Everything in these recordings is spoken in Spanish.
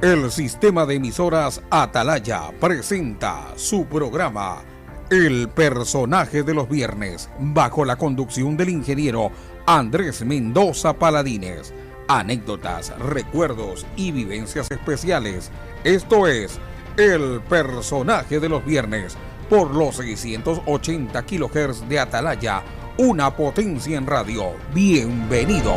El sistema de emisoras Atalaya presenta su programa El Personaje de los Viernes, bajo la conducción del ingeniero Andrés Mendoza Paladines. Anécdotas, recuerdos y vivencias especiales. Esto es El Personaje de los Viernes, por los 680 kHz de Atalaya, una potencia en radio. Bienvenidos.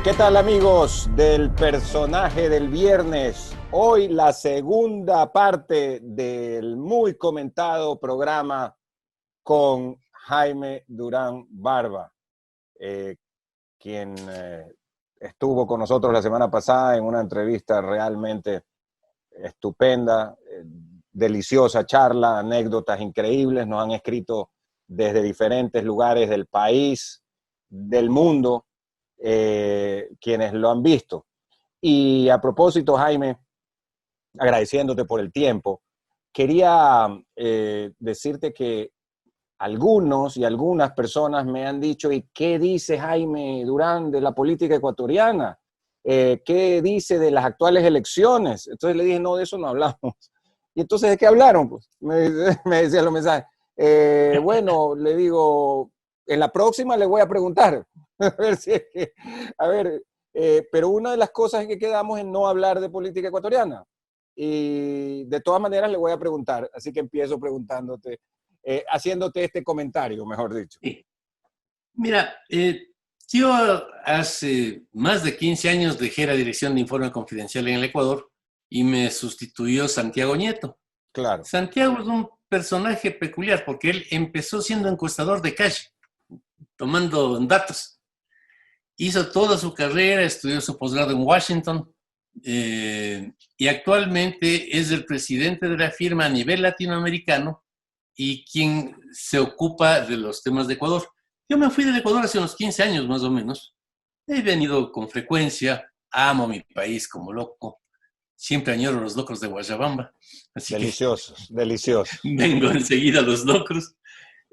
¿Qué tal, amigos del Personaje del Viernes? Hoy la segunda parte del muy comentado programa con Jaime Durán Barba, quien estuvo con nosotros la semana pasada en una entrevista realmente estupenda, deliciosa charla, anécdotas increíbles. Nos han escrito desde diferentes lugares del país, del mundo, quienes lo han visto. Y a propósito, Jaime, agradeciéndote por el tiempo, quería decirte que algunos y algunas personas me han dicho: ¿y qué dice Jaime Durán de la política ecuatoriana? ¿Qué dice de las actuales elecciones? Entonces le dije: no, de eso no hablamos. Y entonces, ¿de qué hablaron? Pues me decían los mensajes. Bueno, le digo, en la próxima le voy a preguntar. A ver si es que, pero una de las cosas es que quedamos en no hablar de política ecuatoriana. Y de todas maneras le voy a preguntar, así que empiezo preguntándote, haciéndote este comentario, mejor dicho. Sí. Mira, yo hace más de 15 años dejé la dirección de Informe Confidencial en el Ecuador y me sustituyó Santiago Nieto. Claro. Santiago es un personaje peculiar porque él empezó siendo encuestador de calle, tomando datos. Hizo toda su carrera, estudió su posgrado en Washington y actualmente es el presidente de la firma a nivel latinoamericano y quien se ocupa de los temas de Ecuador. Yo me fui del Ecuador hace unos 15 años más o menos. He venido con frecuencia, amo mi país como loco. Siempre añoro los locros de Guayabamba. Así deliciosos, deliciosos. Vengo enseguida a los locros.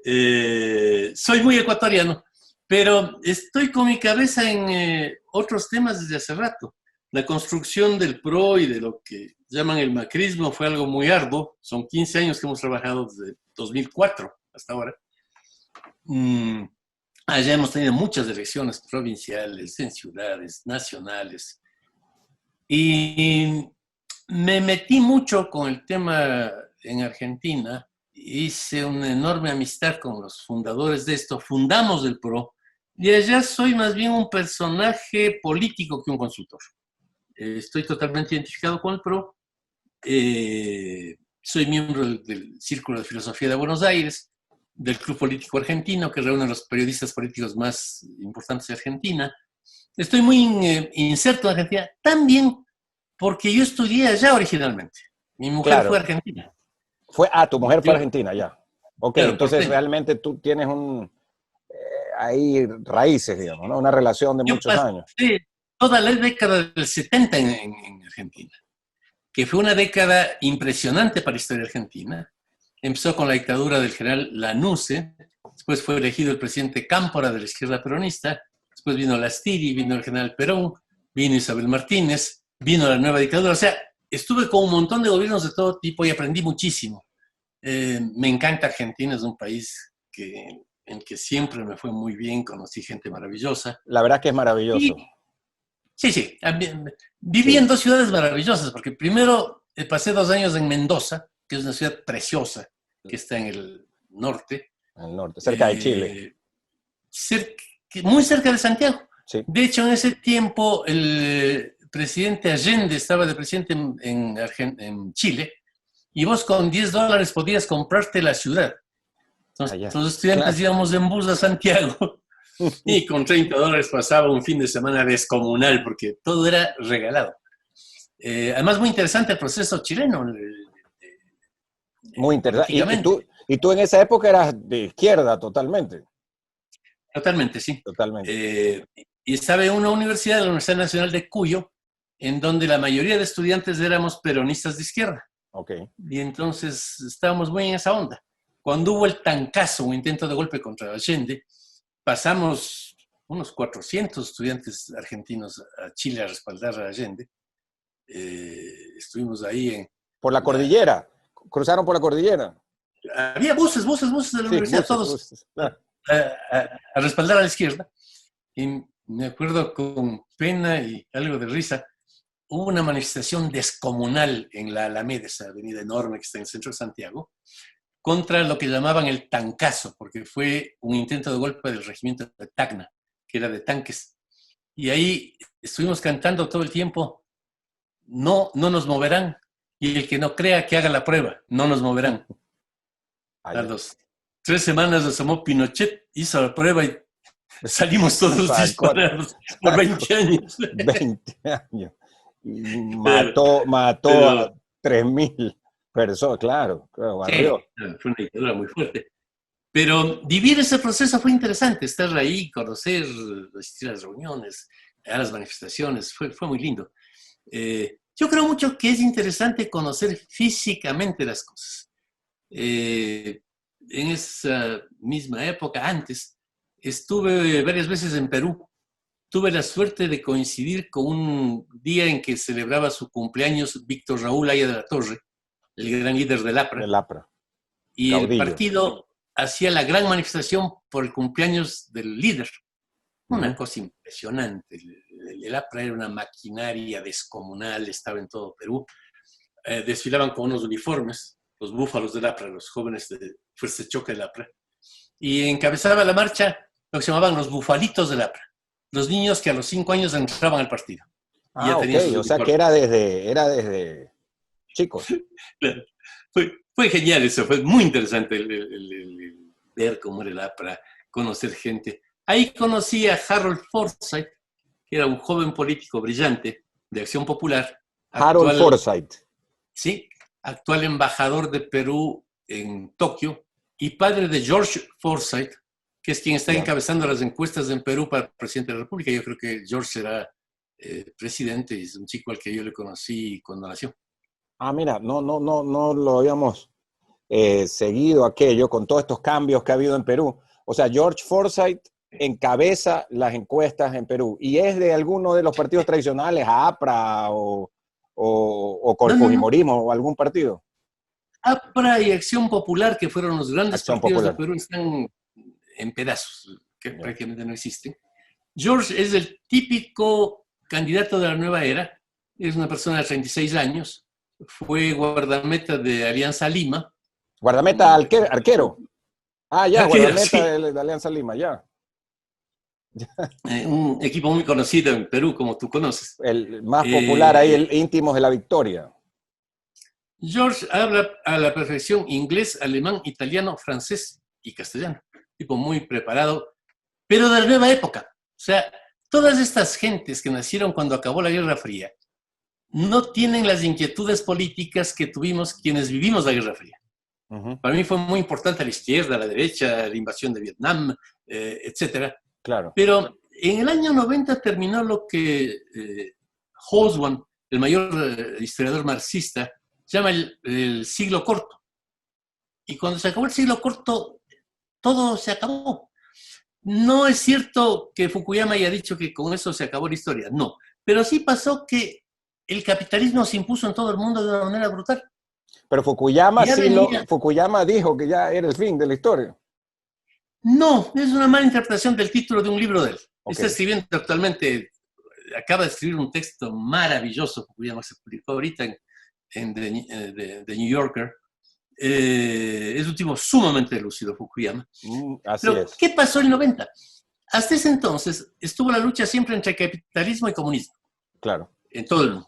Soy muy ecuatoriano, pero estoy con mi cabeza en otros temas desde hace rato. La construcción del PRO y de lo que llaman el macrismo fue algo muy arduo. Son 15 años que hemos trabajado desde 2004 hasta ahora. Allá hemos tenido muchas elecciones provinciales, en ciudades, nacionales. Y me metí mucho con el tema en Argentina. Hice una enorme amistad con los fundadores de esto. Fundamos el PRO. Y allá soy más bien un personaje político que un consultor. Estoy totalmente identificado con el PRO. Soy miembro del Círculo de Filosofía de Buenos Aires, del Club Político Argentino, que reúne a los periodistas políticos más importantes de Argentina. Estoy muy inserto en Argentina, también porque yo estudié allá originalmente. Mi mujer fue argentina. Tu mujer fue argentina, ya. Ok, claro, entonces realmente tú tienes ahí raíces, digamos, ¿no? Una relación de muchos años. Toda la década del 70 en Argentina, que fue una década impresionante para la historia argentina. Empezó con la dictadura del general Lanusse, después fue elegido el presidente Cámpora de la izquierda peronista, después vino Lastiri, vino el general Perón, vino Isabel Martínez, vino la nueva dictadura. O sea, estuve con un montón de gobiernos de todo tipo y aprendí muchísimo. Me encanta Argentina, es un país en que siempre me fue muy bien, conocí gente maravillosa. La verdad que es maravilloso. Sí. Viví en dos ciudades maravillosas, porque primero pasé 2 años en Mendoza, que es una ciudad preciosa, que está en el norte. En el norte, cerca de Chile. Muy cerca de Santiago. Sí. De hecho, en ese tiempo el presidente Allende estaba de presidente en Chile, y vos con $10 podías comprarte la ciudad. Entonces, los estudiantes íbamos en bus a Santiago y con $30 pasaba un fin de semana descomunal porque todo era regalado. Además, muy interesante el proceso chileno. Muy interesante. ¿Y tú en esa época eras de izquierda totalmente? Totalmente, sí. Totalmente. y estaba en una universidad, la Universidad Nacional de Cuyo, en donde la mayoría de estudiantes éramos peronistas de izquierda. Okay. Y entonces estábamos muy en esa onda. Cuando hubo el tancazo, un intento de golpe contra Allende, pasamos unos 400 estudiantes argentinos a Chile a respaldar a Allende. Estuvimos ahí en... Por la cordillera. Cruzaron por la cordillera. Había buses de la universidad, todos buses. Ah. A respaldar a la izquierda. Y me acuerdo con pena y algo de risa, hubo una manifestación descomunal en la Alameda, esa avenida enorme que está en el centro de Santiago, contra lo que llamaban el tancazo, porque fue un intento de golpe del regimiento de Tacna, que era de tanques. Y ahí estuvimos cantando todo el tiempo, no nos moverán, y el que no crea que haga la prueba, no nos moverán. A las 3 semanas asomó Pinochet, hizo la prueba y salimos todos disparados por 20 años. 20 años. Y mató a 3.000 personas, claro, barrió. Sí, fue una dictadura muy fuerte. Pero vivir ese proceso fue interesante, estar ahí, conocer, asistir a las reuniones, a las manifestaciones, fue muy lindo. Yo creo mucho que es interesante conocer físicamente las cosas. En esa misma época, antes, estuve varias veces en Perú. Tuve la suerte de coincidir con un día en que celebraba su cumpleaños Víctor Raúl Haya de la Torre, el gran líder del APRA. El APRA. Y Caudillo. el partido hacía la gran manifestación por el cumpleaños del líder. Una cosa impresionante. El APRA era una maquinaria descomunal, estaba en todo Perú. Desfilaban con unos uniformes, los búfalos del APRA, los jóvenes de Fuerza de Choque del APRA. Y encabezaba la marcha lo que se llamaban los bufalitos del APRA. Los niños que a los 5 años entraban al partido. Ah, ok, o sea que era desde chicos. Fue genial eso, fue muy interesante el ver cómo era el APRA, conocer gente. Ahí conocí a Harold Forsyth, que era un joven político brillante de Acción Popular. Harold Forsyth. Sí, actual embajador de Perú en Tokio y padre de George Forsyth, que es quien está encabezando las encuestas en Perú para presidente de la República. Yo creo que George será presidente, y es un chico al que yo le conocí cuando nació. Ah, mira, no lo habíamos seguido aquello con todos estos cambios que ha habido en Perú. O sea, George Forsyth encabeza las encuestas en Perú y es de alguno de los partidos tradicionales, APRA o Fujimorismo o algún partido. APRA y Acción Popular, que fueron los grandes Acción partidos Popular. de Perú, están en pedazos, que prácticamente no existen. George es el típico candidato de la nueva era, es una persona de 36 años, fue guardameta de Alianza Lima. Guardameta arquero. Ah, ya, Arquero, guardameta sí. de Alianza Lima, ya. Un equipo muy conocido en Perú, como tú conoces. El más popular ahí, el Íntimos de la Victoria. George habla a la perfección inglés, alemán, italiano, francés y castellano. Tipo muy preparado, pero de la nueva época. O sea, todas estas gentes que nacieron cuando acabó la Guerra Fría no tienen las inquietudes políticas que tuvimos quienes vivimos la Guerra Fría. Para mí fue muy importante la izquierda, la derecha, la invasión de Vietnam, etcétera. Claro. Pero en el año 90 terminó lo que Hobsbawm, el mayor historiador marxista, llama el siglo corto. Y cuando se acabó el siglo corto, todo se acabó. No es cierto que Fukuyama haya dicho que con eso se acabó la historia, no. Pero sí pasó que el capitalismo se impuso en todo el mundo de una manera brutal. Pero Fukuyama dijo que ya era el fin de la historia. No, es una mala interpretación del título de un libro de él. Okay. Está escribiendo actualmente, acaba de escribir un texto maravilloso, Fukuyama se publicó ahorita en The New Yorker. Es un tipo sumamente lúcido, Fukuyama. Así Pero, es. ¿qué pasó en el 90? Hasta ese entonces estuvo la lucha siempre entre capitalismo y comunismo. Claro. En todo el mundo.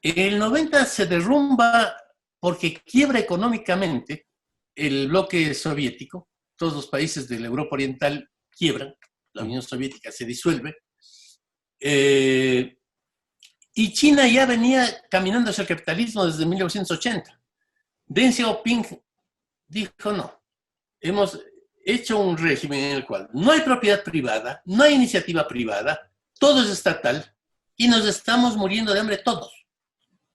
En el 90 se derrumba porque quiebra económicamente el bloque soviético. Todos los países de la Europa Oriental quiebran. La Unión Soviética se disuelve. Y China ya venía caminando hacia el capitalismo desde 1980. Deng Xiaoping dijo no. hecho un régimen en el cual no hay propiedad privada, no hay iniciativa privada, todo es estatal y nos estamos muriendo de hambre todos.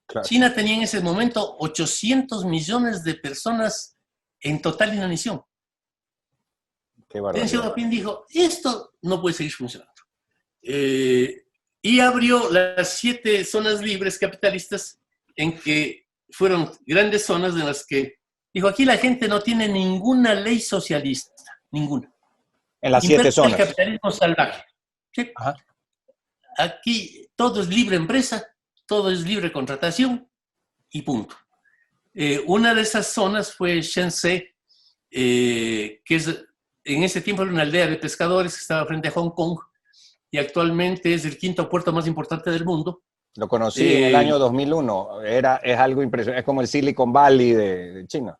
Claro. China tenía en ese momento 800 millones de personas en total inanición. Qué Deng barbaridad. Xiaoping dijo, esto no puede seguir funcionando. Y abrió las 7 zonas libres capitalistas, en que fueron grandes zonas en las que dijo, aquí la gente no tiene ninguna ley socialista, ninguna. En las Impera 7 zonas. el capitalismo salvaje. ¿Sí? Ajá. Aquí todo es libre empresa, todo es libre contratación y punto. Una de esas zonas fue Shenzhen, que en ese tiempo era una aldea de pescadores que estaba frente a Hong Kong y actualmente es el 5º puerto más importante del mundo. Lo conocí en el año 2001. Es algo impresionante. Es como el Silicon Valley de China.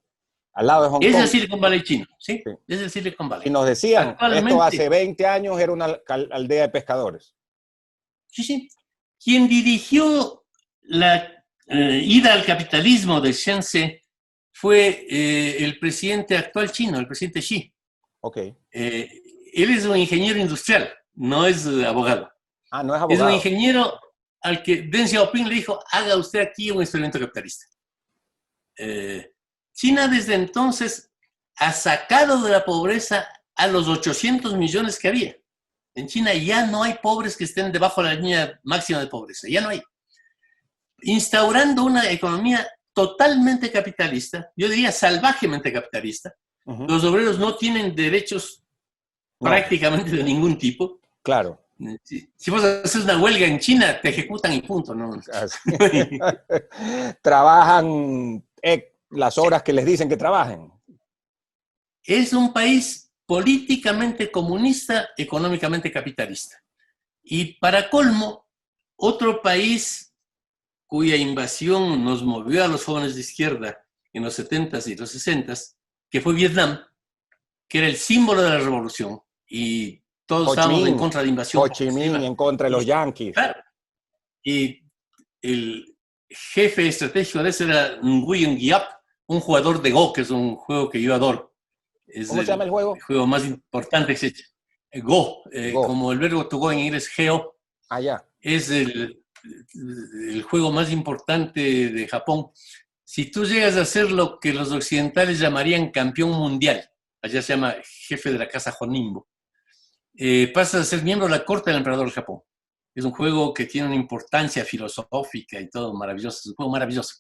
Al lado de Hong Es Kong. el Silicon Valley chino, ¿sí? Sí. Es el Silicon Valley. Y nos decían, Actualmente, esto hace 20 años era una aldea de pescadores. sí, sí. Quien dirigió la ida al capitalismo de Shenzhen fue el presidente actual chino, el presidente Xi. Ok. Él es un ingeniero industrial, no es abogado. Ah, no es Es abogado. un ingeniero al que Deng Xiaoping le dijo, haga usted aquí un experimento capitalista. China desde entonces ha sacado de la pobreza a los 800 millones que había. En China ya no hay pobres que estén debajo de la línea máxima de pobreza, ya no hay. Instaurando una economía totalmente capitalista, yo diría salvajemente capitalista. Uh-huh. Los obreros no tienen derechos prácticamente de ningún tipo. Claro. Si vos haces una huelga en China, te ejecutan y punto, ¿no? Trabajan las horas que les dicen que trabajen. Es un país políticamente comunista, económicamente capitalista. Y para colmo, otro país cuya invasión nos movió a los jóvenes de izquierda en los 70s y los 60s, que fue Vietnam, que era el símbolo de la revolución, y todos estábamos en contra de la invasión. Ho Chi Minh en contra de los yanquis. Claro. Y el jefe estratégico de ese era Nguyen Giap, un jugador de Go, que es un juego que yo adoro. ¿Cómo se llama el juego? El juego más importante que existe. Go, Go. como el verbo to go en inglés, geo. Ah, ya. Es el juego más importante de Japón. Si tú llegas a ser lo que los occidentales llamarían campeón mundial, allá se llama jefe de la casa Honimbo, pasas a ser miembro de la corte del emperador del Japón. Es un juego que tiene una importancia filosófica y todo maravilloso. Es un juego maravilloso.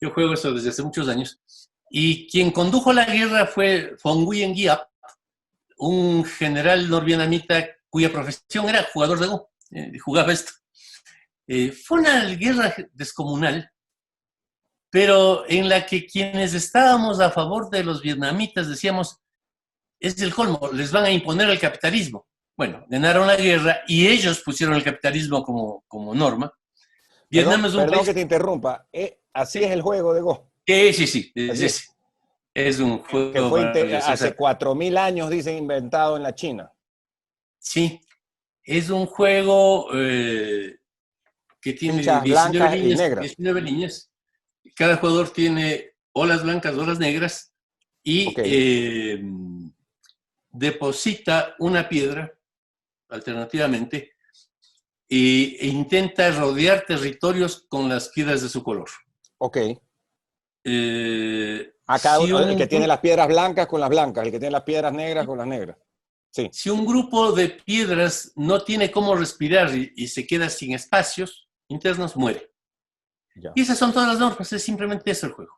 Yo juego eso desde hace muchos años. Y quien condujo la guerra fue Phong Nguyen Giap, un general norvietnamita cuya profesión era jugador de Go. Jugaba esto. Fue una guerra descomunal, pero en la que quienes estábamos a favor de los vietnamitas decíamos, es el colmo, les van a imponer el capitalismo. Bueno, ganaron la guerra y ellos pusieron el capitalismo como norma. Vietnam es un país... que te interrumpa, así es el juego de Go. Sí. Es un juego que fue hace 4.000 años, dicen, inventado en la China. Sí, es un juego que tiene 19 líneas. Cada jugador tiene olas blancas, olas negras y deposita una piedra, alternativamente, e intenta rodear territorios con las piedras de su color. Ok. Cada uno, el que tiene las piedras blancas con las blancas, el que tiene las piedras negras con las negras. Sí. Si un grupo de piedras no tiene cómo respirar y se queda sin espacios internos, muere. Ya. Y esas son todas las normas, es simplemente eso el juego.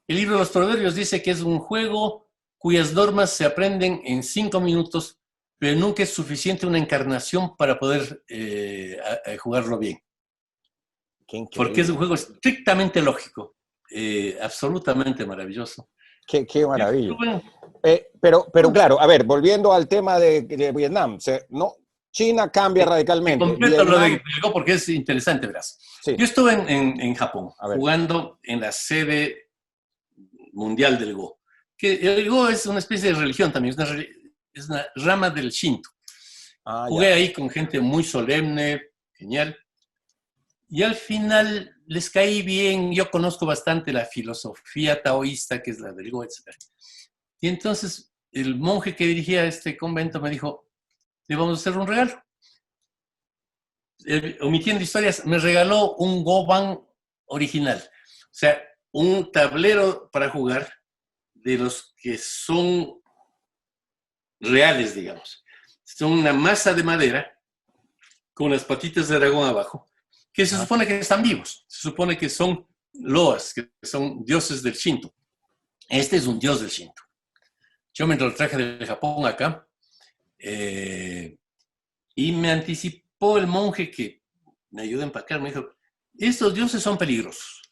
El libro de los Proverbios dice que es un juego cuyas normas se aprenden en 5 minutos, pero nunca es suficiente una encarnación para poder jugarlo bien. Porque es un juego estrictamente lógico. Absolutamente maravilloso. Qué maravilla. Pero claro, a ver, volviendo al tema de Vietnam, China cambia radicalmente. Completo lo de Go porque es interesante, verás. Sí. Yo estuve en Japón jugando en la sede mundial del Go. Que el Go es una especie de religión también, es una rama del Shinto. Jugué ahí con gente muy solemne, genial. Y al final les caí bien, yo conozco bastante la filosofía taoísta, que es la del Go, etc. Y entonces el monje que dirigía este convento me dijo, le vamos a hacer un regalo. Omitiendo historias, me regaló un Go-Ban original. O sea, un tablero para jugar de los que son reales, digamos. Son una masa de madera con las patitas de dragón abajo, que se supone que están vivos. Se supone que son loas, que son dioses del Shinto. Este es un dios del Shinto. Yo me lo traje de Japón acá y me anticipó el monje que me ayudó a empacar. Me dijo, estos dioses son peligrosos.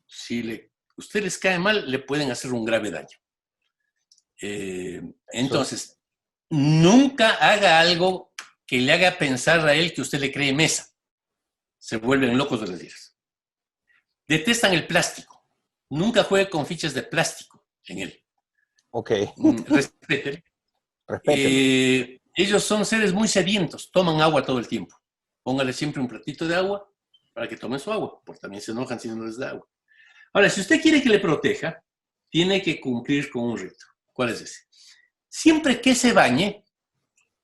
Si usted les cae mal, le pueden hacer un grave daño. Entonces, nunca haga algo que le haga pensar a él que usted le cree mesa. Se vuelven locos de las iras. Detestan el plástico. Nunca juegue con fichas de plástico en él. Ok. Respeten. Respeten. Ellos son seres muy sedientos, toman agua todo el tiempo. Póngale siempre un platito de agua para que tomen su agua, porque también se enojan si no les da agua. Ahora, si usted quiere que le proteja, tiene que cumplir con un rito. ¿Cuál es ese? Siempre que se bañe,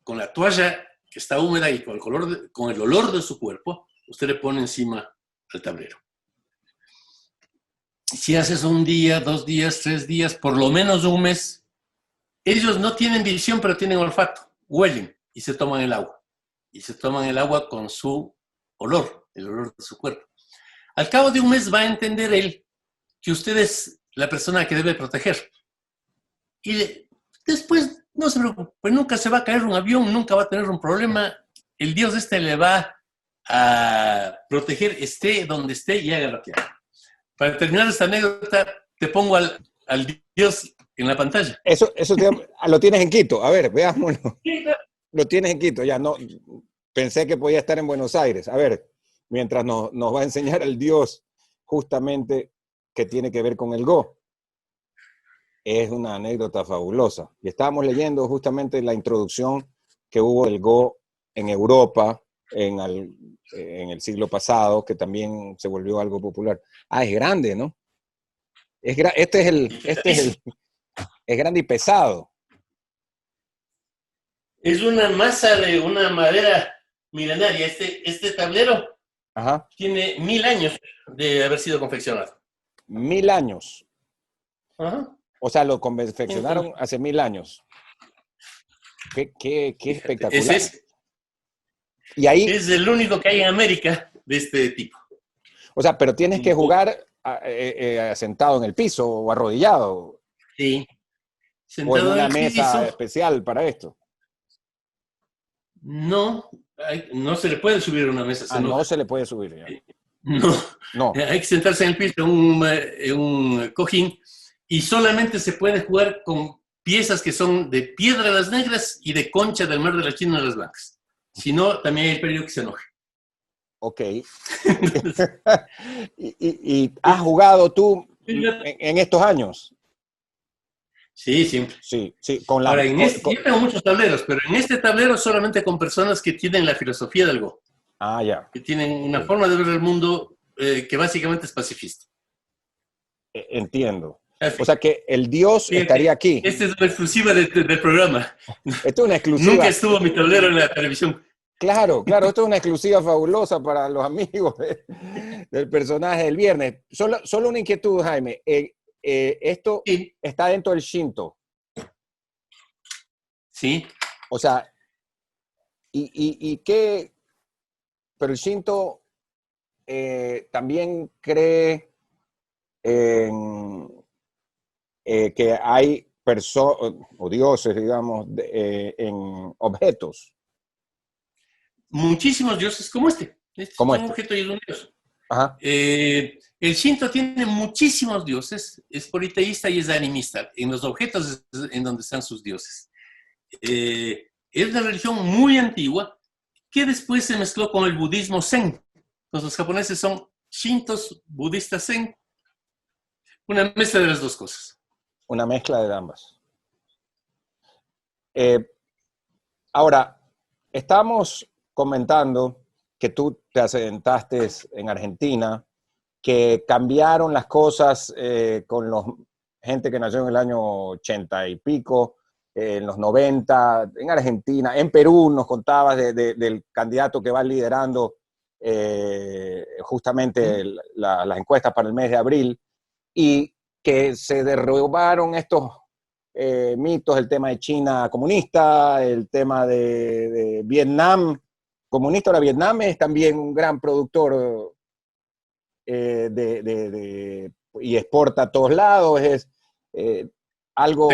con la toalla que está húmeda y con el olor de su cuerpo, usted le pone encima al tablero. Si haces un día, 2 días, 3 días, por lo menos un mes, ellos no tienen visión, pero tienen olfato. Huelen y se toman el agua. Y se toman el agua con su olor, el olor de su cuerpo. Al cabo de un mes va a entender él que usted es la persona que debe proteger. Y después, no se preocupe, nunca se va a caer un avión, nunca va a tener un problema. El Dios le va a proteger, esté donde esté y haga lo que haga. Para terminar esta anécdota, te pongo al Dios en la pantalla. Eso lo tienes en Quito. A ver, veámoslo. Lo tienes en Quito, ya no. Pensé que podía estar en Buenos Aires. A ver, mientras nos va a enseñar el Dios justamente que tiene que ver con el Go. Es una anécdota fabulosa. Y estábamos leyendo justamente la introducción que hubo del Go en Europa en el siglo pasado, que también se volvió algo popular. Ah, es grande, ¿no? Es grande y pesado. Es una masa de una madera milenaria. Este tablero tiene 1000 años de haber sido confeccionado. 1000 años. Ajá. O sea, lo confeccionaron hace 1000 años. Qué espectacular. Y ahí, es el único que hay en América de este tipo. O sea, pero tienes que jugar sentado en el piso o arrodillado. Sí. O en una mesa especial para esto. No se le puede subir a una mesa. No se le puede subir. Ya. No. Hay que sentarse en el piso en un cojín y solamente se puede jugar con piezas que son de piedra las negras y de concha del mar de la China las blancas. Si no, también hay el peligro que se enoje. Ok. ¿Y has jugado tú en estos años? Sí, siempre. Sí. Ahora, yo tengo muchos tableros, pero en este tablero solamente con personas que tienen la filosofía del Go. Ah, ya. Que tienen una forma de ver el mundo que básicamente es pacifista. Entiendo. O sea que el Dios estaría aquí. Esta es una exclusiva del programa. Esto es una exclusiva. Nunca estuvo mi tablero en la televisión. Claro, esto es una exclusiva fabulosa para los amigos del personaje del viernes. Solo una inquietud, Jaime. Esto está dentro del Shinto. Sí. O sea, ¿y qué? Pero el Shinto también cree que hay personas o dioses, digamos, en objetos. Muchísimos dioses como este. Este es un objeto y es un dios. Ajá. El Shinto tiene muchísimos dioses, es politeísta y es animista. En los objetos es en donde están sus dioses. Es una religión muy antigua que después se mezcló con el budismo Zen. Entonces, los japoneses son shintos, budistas Zen. Una mezcla de las dos cosas. Una mezcla de ambas. Ahora, estamos comentando que tú te asentaste en Argentina, que cambiaron las cosas con gente que nació en el año 80 y pico, en los 90, en Argentina, en Perú nos contabas del candidato que va liderando justamente las encuestas para el mes de abril, y que se derrubaron estos mitos, el tema de China comunista, el tema de Vietnam comunista. Ahora Vietnam es también un gran productor y exporta a todos lados, es algo...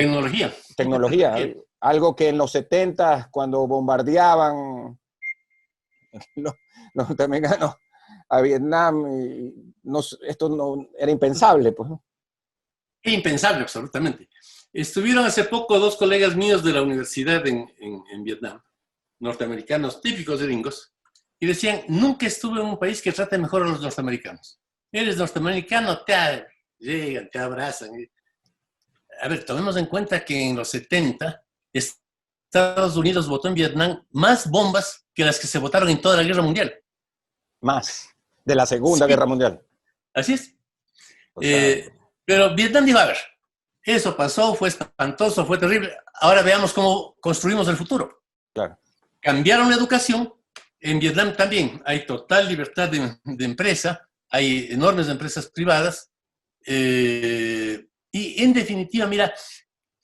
Tecnología, algo que en los 70, cuando bombardeaban los norteamericanos a Vietnam, esto no era impensable, pues. Impensable, absolutamente. Estuvieron hace poco 2 colegas míos de la universidad en Vietnam, norteamericanos típicos gringos, y decían, nunca estuve en un país que trate mejor a los norteamericanos. Eres norteamericano, llegan, te abrazan. A ver, tomemos en cuenta que en los 70 Estados Unidos votó en Vietnam más bombas que las que se votaron en toda la Guerra Mundial. Más, de la Segunda Guerra Mundial. Así es. Pero Vietnam dijo, a ver, eso pasó, fue espantoso, fue terrible, ahora veamos cómo construimos el futuro. Claro. Cambiaron la educación. En Vietnam también hay total libertad de empresa, hay enormes empresas privadas, y en definitiva, mira,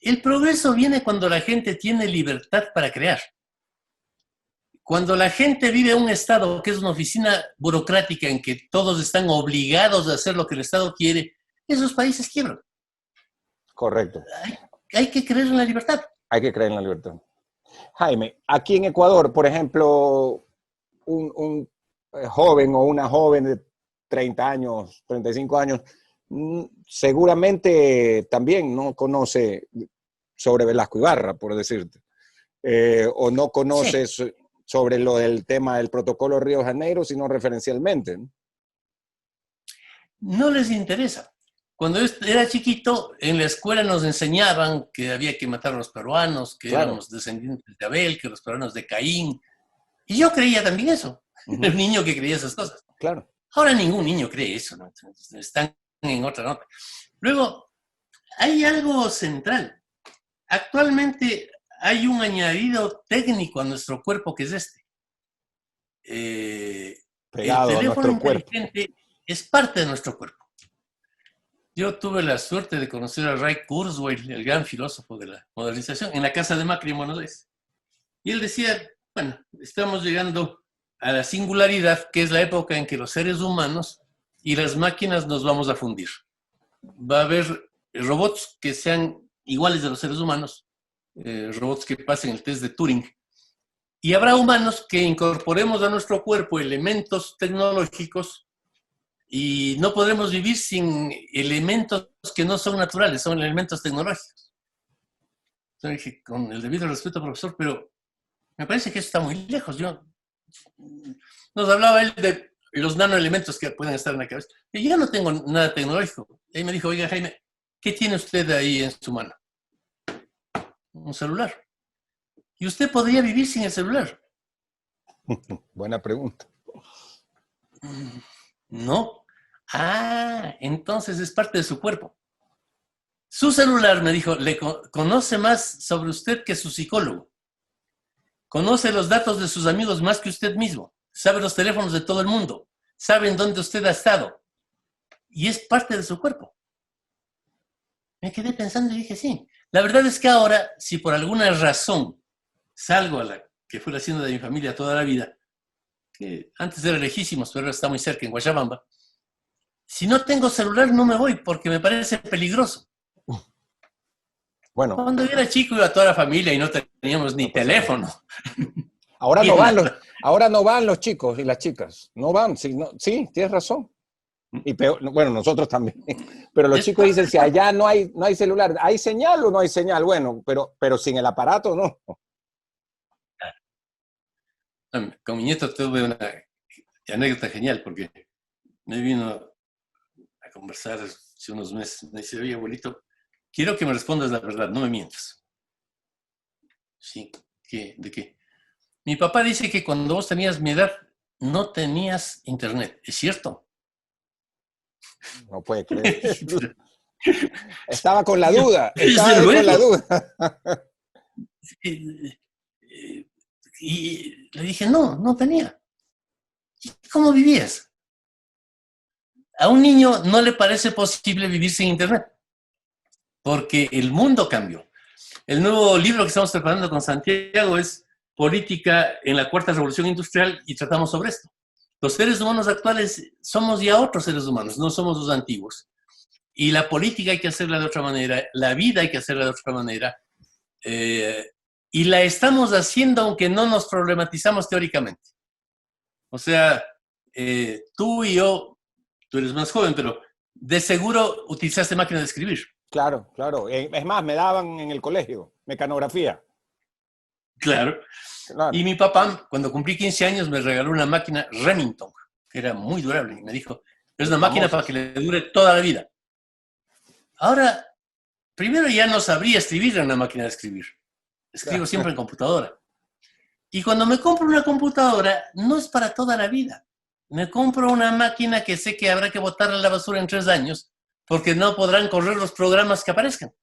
el progreso viene cuando la gente tiene libertad para crear. Cuando la gente vive en un Estado que es una oficina burocrática en que todos están obligados a hacer lo que el Estado quiere, esos países quiebran. Correcto. Hay que creer en la libertad. Hay que creer en la libertad. Jaime, aquí en Ecuador, por ejemplo, un joven o una joven de 30 años, 35 años, seguramente también no conoce sobre Velasco Ibarra, por decirte, o no conoce sobre lo del tema del protocolo Río de Janeiro, sino referencialmente. No les interesa. Cuando yo era chiquito, en la escuela nos enseñaban que había que matar a los peruanos, que éramos descendientes de Abel, que los peruanos de Caín. Y yo creía también eso. Era un niño que creía esas cosas. Claro. Ahora ningún niño cree eso, ¿no? Están en otra nota. Luego, hay algo central. Actualmente hay un añadido técnico a nuestro cuerpo que es este. Pegado el a teléfono nuestro inteligente cuerpo. Es parte de nuestro cuerpo. Yo tuve la suerte de conocer a Ray Kurzweil, el gran filósofo de la modernización, en la casa de Macri en Buenos Aires. Y él decía, bueno, estamos llegando a la singularidad, que es la época en que los seres humanos y las máquinas nos vamos a fundir. Va a haber robots que sean iguales a los seres humanos, robots que pasen el test de Turing, y habrá humanos que incorporemos a nuestro cuerpo elementos tecnológicos y no podremos vivir sin elementos que no son naturales, son elementos tecnológicos. Entonces dije, con el debido respeto, profesor, pero me parece que eso está muy lejos. Nos hablaba él de los nanoelementos que pueden estar en la cabeza. Y yo no tengo nada tecnológico. Y me dijo, oiga, Jaime, ¿qué tiene usted ahí en su mano? Un celular. ¿Y usted podría vivir sin el celular? Buena pregunta. No. Entonces es parte de su cuerpo. Su celular, me dijo, conoce más sobre usted que su psicólogo. Conoce los datos de sus amigos más que usted mismo. Sabe los teléfonos de todo el mundo. Sabe en dónde usted ha estado. Y es parte de su cuerpo. Me quedé pensando y dije, sí. La verdad es que ahora, si por alguna razón salgo a la que fue la hacienda de mi familia toda la vida, que antes era lejísimos, pero ahora está muy cerca, en Guayabamba, si no tengo celular no me voy porque me parece peligroso. Bueno. Cuando yo era chico iba toda la familia y no teníamos ni teléfono. Ahora no van los chicos y las chicas. No van. Sí, tienes razón. Y peor, bueno, nosotros también. Pero los chicos dicen, si allá no hay celular, ¿hay señal o no hay señal? Bueno, pero sin el aparato no. Con mi nieto tuve una anécdota genial porque me vino a conversar hace unos meses. Me dice, oye, abuelito, quiero que me respondas la verdad, no me mientas. Sí, ¿de qué? Mi papá dice que cuando vos tenías mi edad no tenías internet. ¿Es cierto? No puede creer. Estaba con la duda. Estaba con la duda. eh, y le dije, no tenía. ¿Cómo vivías? A un niño no le parece posible vivir sin Internet, porque el mundo cambió. El nuevo libro que estamos preparando con Santiago es Política en la Cuarta Revolución Industrial y tratamos sobre esto. Los seres humanos actuales somos ya otros seres humanos, no somos los antiguos. Y la política hay que hacerla de otra manera, la vida hay que hacerla de otra manera. Y la estamos haciendo aunque no nos problematizamos teóricamente. O sea, tú y yo, tú eres más joven, pero de seguro utilizaste máquina de escribir. Claro, claro. Es más, me daban en el colegio mecanografía. Claro. Claro. Y mi papá, cuando cumplí 15 años, me regaló una máquina Remington, que era muy durable. Y me dijo, es una máquina para que le dure toda la vida. Ahora, primero ya no sabría escribir en una máquina de escribir. Escribo siempre en computadora. Y cuando me compro una computadora, no es para toda la vida. Me compro una máquina que sé que habrá que botarla a la basura en 3 años, porque no podrán correr los programas que aparezcan.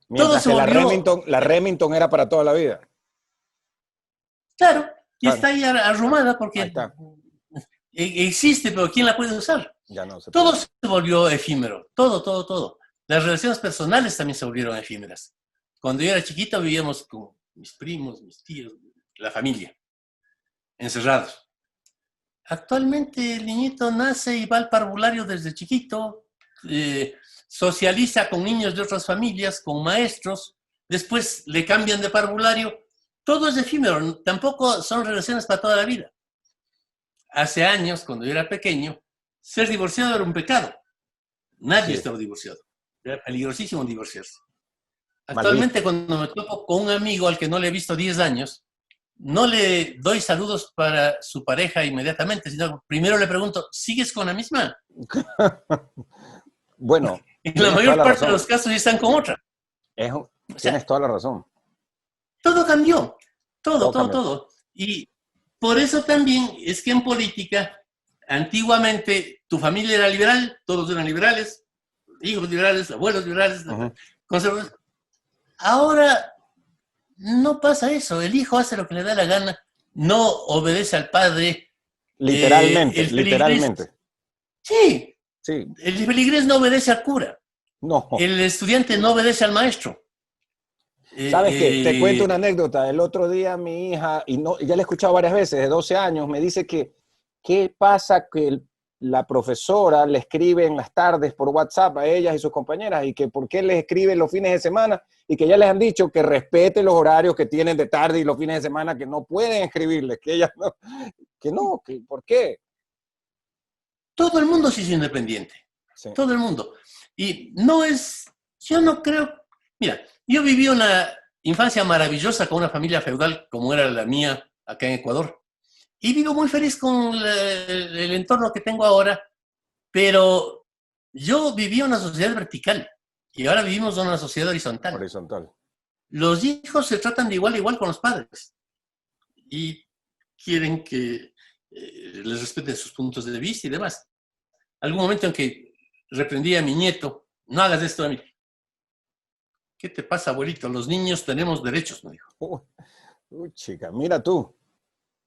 Mientras Todo que se volvió... la Remington era para toda la vida. Claro, y Claro. está ahí arrumada Ahí porque está. existe, pero ¿quién la puede usar? Ya no se Todo puede. se volvió efímero, todo. Las relaciones personales también se volvieron efímeras. Cuando yo era chiquito vivíamos con mis primos, mis tíos, la familia, encerrados. Actualmente el niñito nace y va al parvulario desde chiquito, socializa con niños de otras familias, con maestros, después le cambian de parvulario. Todo es efímero, tampoco son relaciones para toda la vida. Hace años, cuando yo era pequeño, ser divorciado era un pecado. Nadie estaba divorciado. Era peligrosísimo divorciarse. Actualmente, cuando me topo con un amigo al que no le he visto 10 años, no le doy saludos para su pareja inmediatamente, sino primero le pregunto, ¿sigues con la misma? Bueno, en la mayor parte de los casos están con otra. Tienes toda la razón. Todo cambió. Todo cambió. Todo. Y por eso también es que en política, antiguamente, tu familia era liberal, todos eran liberales, hijos liberales, abuelos liberales, conservadores. Ahora no pasa eso. El hijo hace lo que le da la gana, no obedece al padre. Literalmente, literalmente. Sí. Sí. El feligrés no obedece al cura. No. El estudiante no obedece al maestro. ¿Sabes qué? Te cuento una anécdota. El otro día mi hija, y ya la he escuchado varias veces, de 12 años, me dice que qué pasa que la profesora le escribe en las tardes por WhatsApp a ellas y sus compañeras y que por qué les escribe los fines de semana y que ya les han dicho que respete los horarios que tienen de tarde y los fines de semana, que no pueden escribirles, que ellas no, que ¿por qué? Todo el mundo se hizo independiente. Sí. Todo el mundo. Y no es, yo no creo, mira, yo viví una infancia maravillosa con una familia feudal como era la mía acá en Ecuador. Y vivo muy feliz con el entorno que tengo ahora, pero yo vivía una sociedad vertical y ahora vivimos en una sociedad horizontal. Los hijos se tratan de igual a igual con los padres y quieren que les respeten sus puntos de vista y demás. Algún momento en que reprendí a mi nieto, no hagas esto a mí. ¿Qué te pasa, abuelito? Los niños tenemos derechos, me dijo. Chica, mira tú.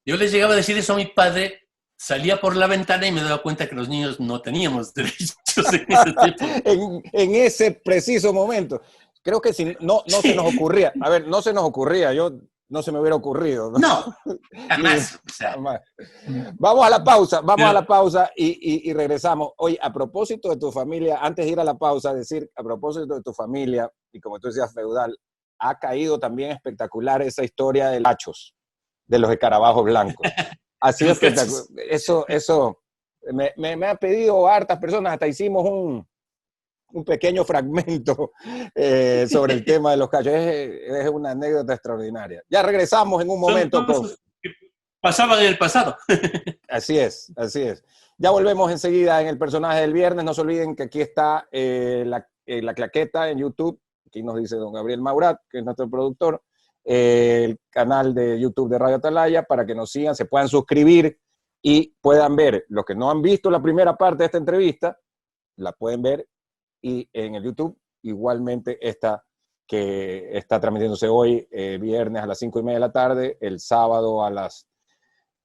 Yo les llegaba a decir eso a mi padre, salía por la ventana y me daba cuenta que los niños no teníamos derechos en ese tiempo. en ese preciso momento. Creo que si no se nos ocurría. A ver, no se nos ocurría. No se me hubiera ocurrido. No, jamás. Jamás. Vamos a la pausa y regresamos. Oye, a propósito de tu familia, antes de ir a la pausa, decir, a propósito de tu familia, y como tú decías, feudal, ha caído también espectacular esa historia de Lachos, de los escarabajos blancos. Ha sido espectacular. Eso me han pedido hartas personas, hasta hicimos un pequeño fragmento sobre el tema de los cachos. Es una anécdota extraordinaria. Ya regresamos en un momento. Pasaban en el pasado. Así es. Ya volvemos enseguida en el personaje del viernes. No se olviden que aquí está la claqueta en YouTube. Aquí nos dice don Gabriel Maurat, que es nuestro productor. El canal de YouTube de Radio Atalaya para que nos sigan, se puedan suscribir y puedan ver. Los que no han visto la primera parte de esta entrevista, la pueden ver y en el YouTube igualmente esta que está transmitiéndose hoy, viernes a las 5:30 de la tarde, el sábado a las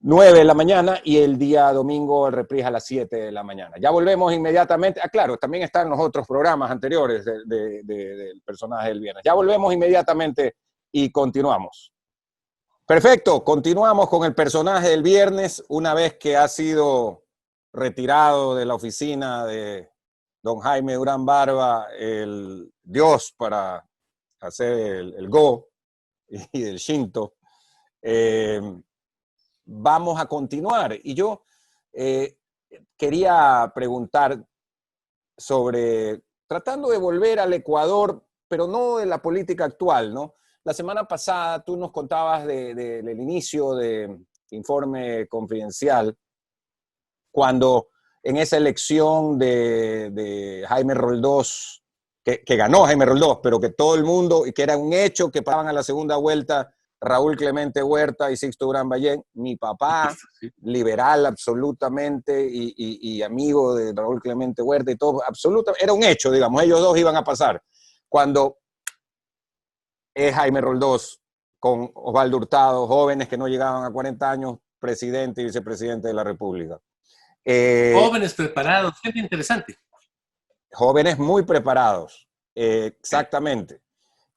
9 de la mañana y el día domingo el reprise a las 7 de la mañana. Ya volvemos inmediatamente. Claro, también están los otros programas anteriores del personaje del viernes. Ya volvemos inmediatamente y continuamos. Perfecto, continuamos con el personaje del viernes una vez que ha sido retirado de la oficina de don Jaime Durán Barba, el dios para hacer el Go y el Shinto. Vamos a continuar. Y yo quería preguntar sobre, tratando de volver al Ecuador, pero no de la política actual, ¿no? La semana pasada tú nos contabas del inicio de Informe Confidencial, cuando en esa elección de Jaime Roldós, que ganó Jaime Roldós, pero que todo el mundo, y que era un hecho que pasaban a la segunda vuelta Raúl Clemente Huerta y Sixto Durán Ballén, mi papá, liberal absolutamente y amigo de Raúl Clemente Huerta y todo, absolutamente, era un hecho, digamos, ellos dos iban a pasar. Cuando es Jaime Roldós con Osvaldo Hurtado, jóvenes que no llegaban a 40 años, presidente y vicepresidente de la República. Jóvenes preparados, gente interesante. Jóvenes muy preparados, exactamente,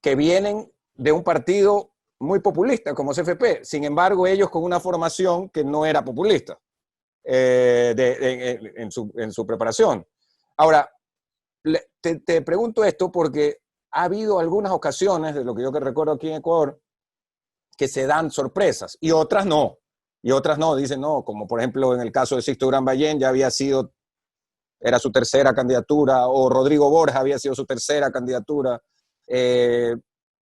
que vienen de un partido muy populista como CFP, sin embargo ellos con una formación que no era populista en su preparación. Ahora, te pregunto esto porque ha habido algunas ocasiones, de lo que yo que recuerdo aquí en Ecuador, que se dan sorpresas y otras no. Y otras no, dicen no, como por ejemplo en el caso de Sixto Durán Ballén ya era su tercera candidatura, o Rodrigo Borja había sido su tercera candidatura,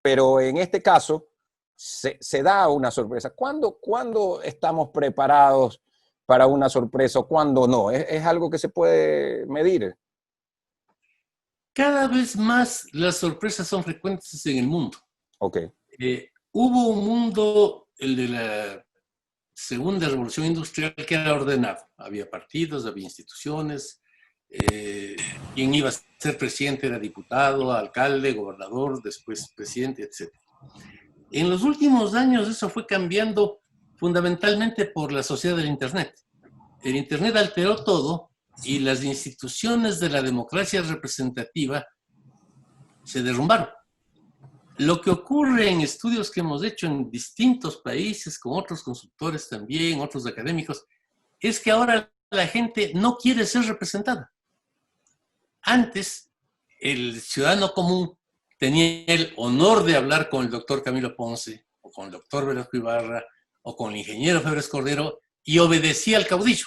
pero en este caso se da una sorpresa. ¿Cuándo estamos preparados para una sorpresa o cuándo no? ¿Es algo que se puede medir? Cada vez más las sorpresas son frecuentes en el mundo. Okay. Hubo un mundo, el de la segunda revolución industrial, que era ordenado. Había partidos, había instituciones, quien iba a ser presidente era diputado, alcalde, gobernador, después presidente, etc. En los últimos años eso fue cambiando fundamentalmente por la sociedad del Internet. El Internet alteró todo y las instituciones de la democracia representativa se derrumbaron. Lo que ocurre en estudios que hemos hecho en distintos países, con otros consultores también, otros académicos, es que ahora la gente no quiere ser representada. Antes, el ciudadano común tenía el honor de hablar con el doctor Camilo Ponce, o con el doctor Velasco Ibarra, o con el ingeniero Febres Cordero, y obedecía al caudillo.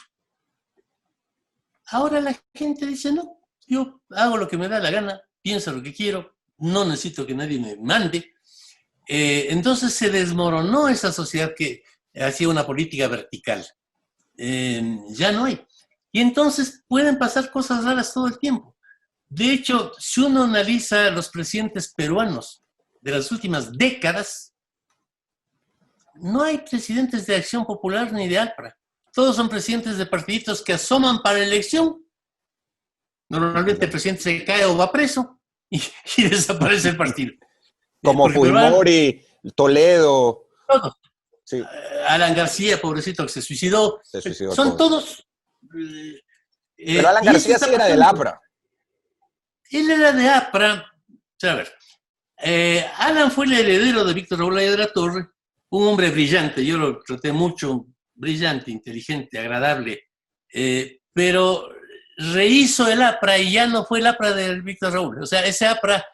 Ahora la gente dice, no, yo hago lo que me da la gana, pienso lo que quiero, no necesito que nadie me mande. Entonces se desmoronó esa sociedad que hacía una política vertical. Ya no hay. Y entonces pueden pasar cosas raras todo el tiempo. De hecho, si uno analiza los presidentes peruanos de las últimas décadas, no hay presidentes de Acción Popular ni de ALPRA. Todos son presidentes de partiditos que asoman para elección. Normalmente el presidente se cae o va preso y desaparece el partido. Como Fujimori, Toledo. Todos. Sí. Alan García, pobrecito, que se suicidó. Son todos. Pero Alan García sí era del APRA. Él era de APRA. A ver, Alan fue el heredero de Víctor Raúl de la Torre, un hombre brillante. Yo lo traté mucho, brillante, inteligente, agradable. Pero rehizo el APRA y ya no fue el APRA de Víctor Raúl. O sea, ese APRA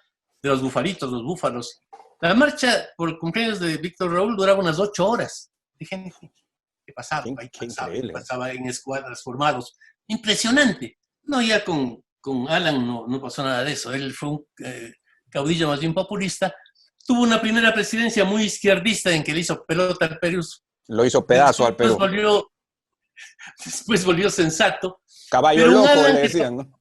de los bufalitos, los búfalos. La marcha por el cumpleaños de Víctor Raúl duraba unas 8 horas. De gente que pasaba, pasaba en escuadras formados. Impresionante. No, ya con Alan no pasó nada de eso. Él fue un caudillo más bien populista. Tuvo una primera presidencia muy izquierdista en que le hizo pelota al Perú. Lo hizo pedazo al Perú. Después volvió sensato. Caballo loco le decían, ¿no?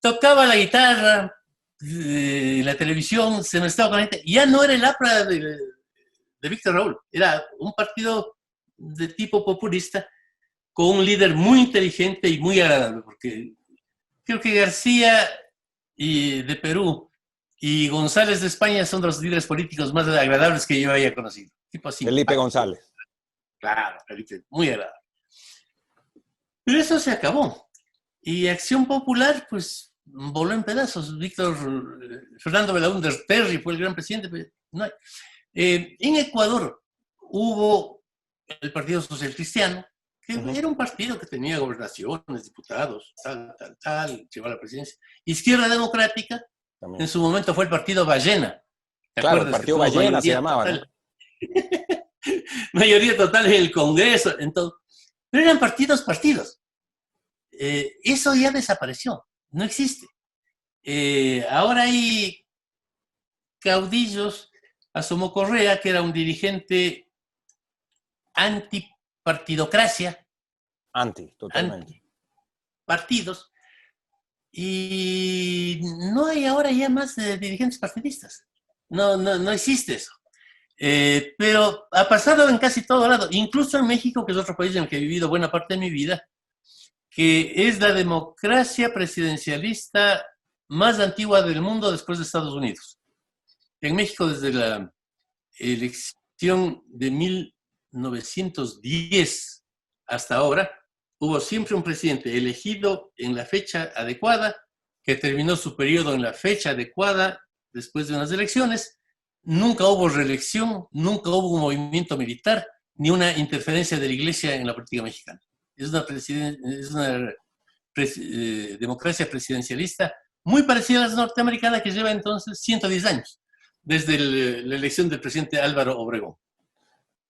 Tocaba la guitarra, la televisión, se mezclaba con la gente. Ya no era el APRA de Víctor Raúl. Era un partido de tipo populista con un líder muy inteligente y muy agradable, porque creo que García de Perú Y González de España son de los líderes políticos más agradables que yo haya conocido. Tipo así. Felipe González. Claro, Felipe, muy agradable. Pero eso se acabó. Y Acción Popular, pues, voló en pedazos. Fernando Belaúnde Terry fue el gran presidente. Pero no hay. En Ecuador hubo el Partido Social Cristiano, que era un partido que tenía gobernaciones, diputados, tal, llegó a la presidencia. Izquierda Democrática, también. En su momento fue el partido Ballena. Claro, el partido Ballena se llamaba, ¿no? Mayoría total en el Congreso, en todo. Pero eran partidos. Eso ya desapareció, no existe. Ahora hay caudillos. Asomó Correa, que era un dirigente antipartidocracia. Totalmente. Antipartidos. Y no hay ahora ya más dirigentes partidistas. No existe eso. Pero ha pasado en casi todo lado, incluso en México, que es otro país en el que he vivido buena parte de mi vida, que es la democracia presidencialista más antigua del mundo después de Estados Unidos. En México, desde la elección de 1910 hasta ahora, hubo siempre un presidente elegido en la fecha adecuada, que terminó su periodo en la fecha adecuada después de unas elecciones. Nunca hubo reelección, nunca hubo un movimiento militar, ni una interferencia de la Iglesia en la política mexicana. Es una democracia presidencialista muy parecida a la norteamericana, que lleva entonces 110 años, desde la elección del presidente Álvaro Obregón.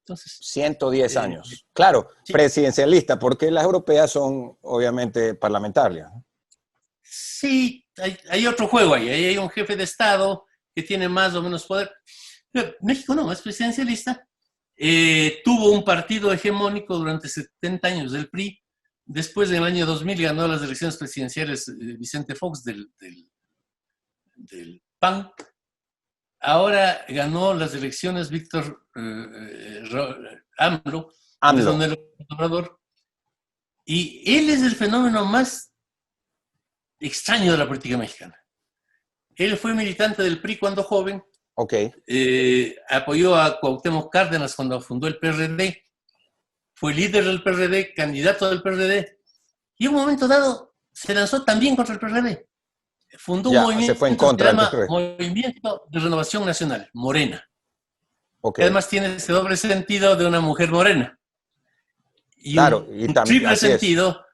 Entonces, 110 años. Claro, sí. Presidencialista, porque las europeas son obviamente parlamentarias. Sí, hay otro juego ahí. Hay un jefe de Estado que tiene más o menos poder. Pero México no, es presidencialista. Tuvo un partido hegemónico durante 70 años, del PRI. Después, en el año 2000, ganó las elecciones presidenciales Vicente Fox del PAN. Ahora ganó las elecciones Víctor AMLO, Obrador, y él es el fenómeno más extraño de la política mexicana. Él fue militante del PRI cuando joven, apoyó a Cuauhtémoc Cárdenas cuando fundó el PRD, fue líder del PRD, candidato del PRD, y en un momento dado se lanzó también contra el PRD. Fundó un movimiento se fue en contra que se llama Movimiento de Renovación Nacional, Morena. Que además tiene ese doble sentido de una mujer morena. Y un triple sentido,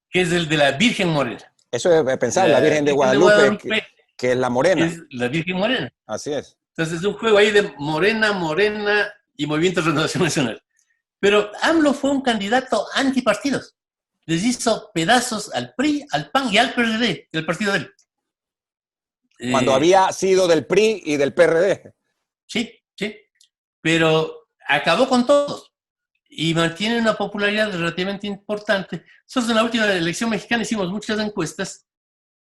que es el de la Virgen Morena. Eso es pensar, la Virgen de Guadalupe, que es la morena. Es la Virgen Morena. Así es. Entonces es un juego ahí de morena y Movimiento de Renovación Nacional. Pero AMLO fue un candidato antipartidos. Les hizo pedazos al PRI, al PAN y al PRD, el partido de él. Cuando había sido del PRI y del PRD. Sí. Pero acabó con todos y mantiene una popularidad relativamente importante. Nosotros en la última elección mexicana hicimos muchas encuestas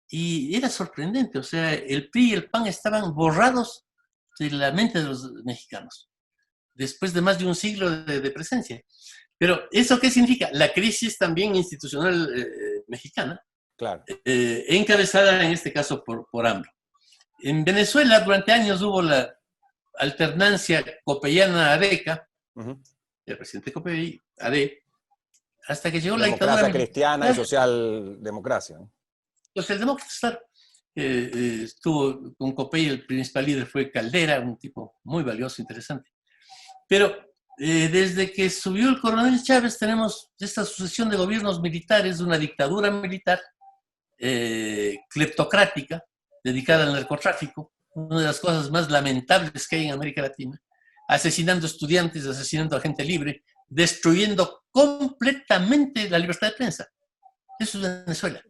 y era sorprendente. O sea, el PRI y el PAN estaban borrados de la mente de los mexicanos después de más de un siglo de presencia. Pero, ¿eso qué significa? La crisis también institucional mexicana, claro. Encabezada en este caso por AMLO. En Venezuela durante años hubo la alternancia Copellana-Adeca, el presidente Copey, AD, hasta que llegó la dictadura. Democracia cristiana y socialdemocracia. Socialdemócrata, estuvo con Copey, el principal líder fue Caldera, un tipo muy valioso, interesante. Pero desde que subió el coronel Chávez tenemos esta sucesión de gobiernos militares, de una dictadura militar cleptocrática dedicada al narcotráfico, una de las cosas más lamentables que hay en América Latina, asesinando estudiantes, asesinando a gente libre, destruyendo completamente la libertad de prensa. Eso es Venezuela.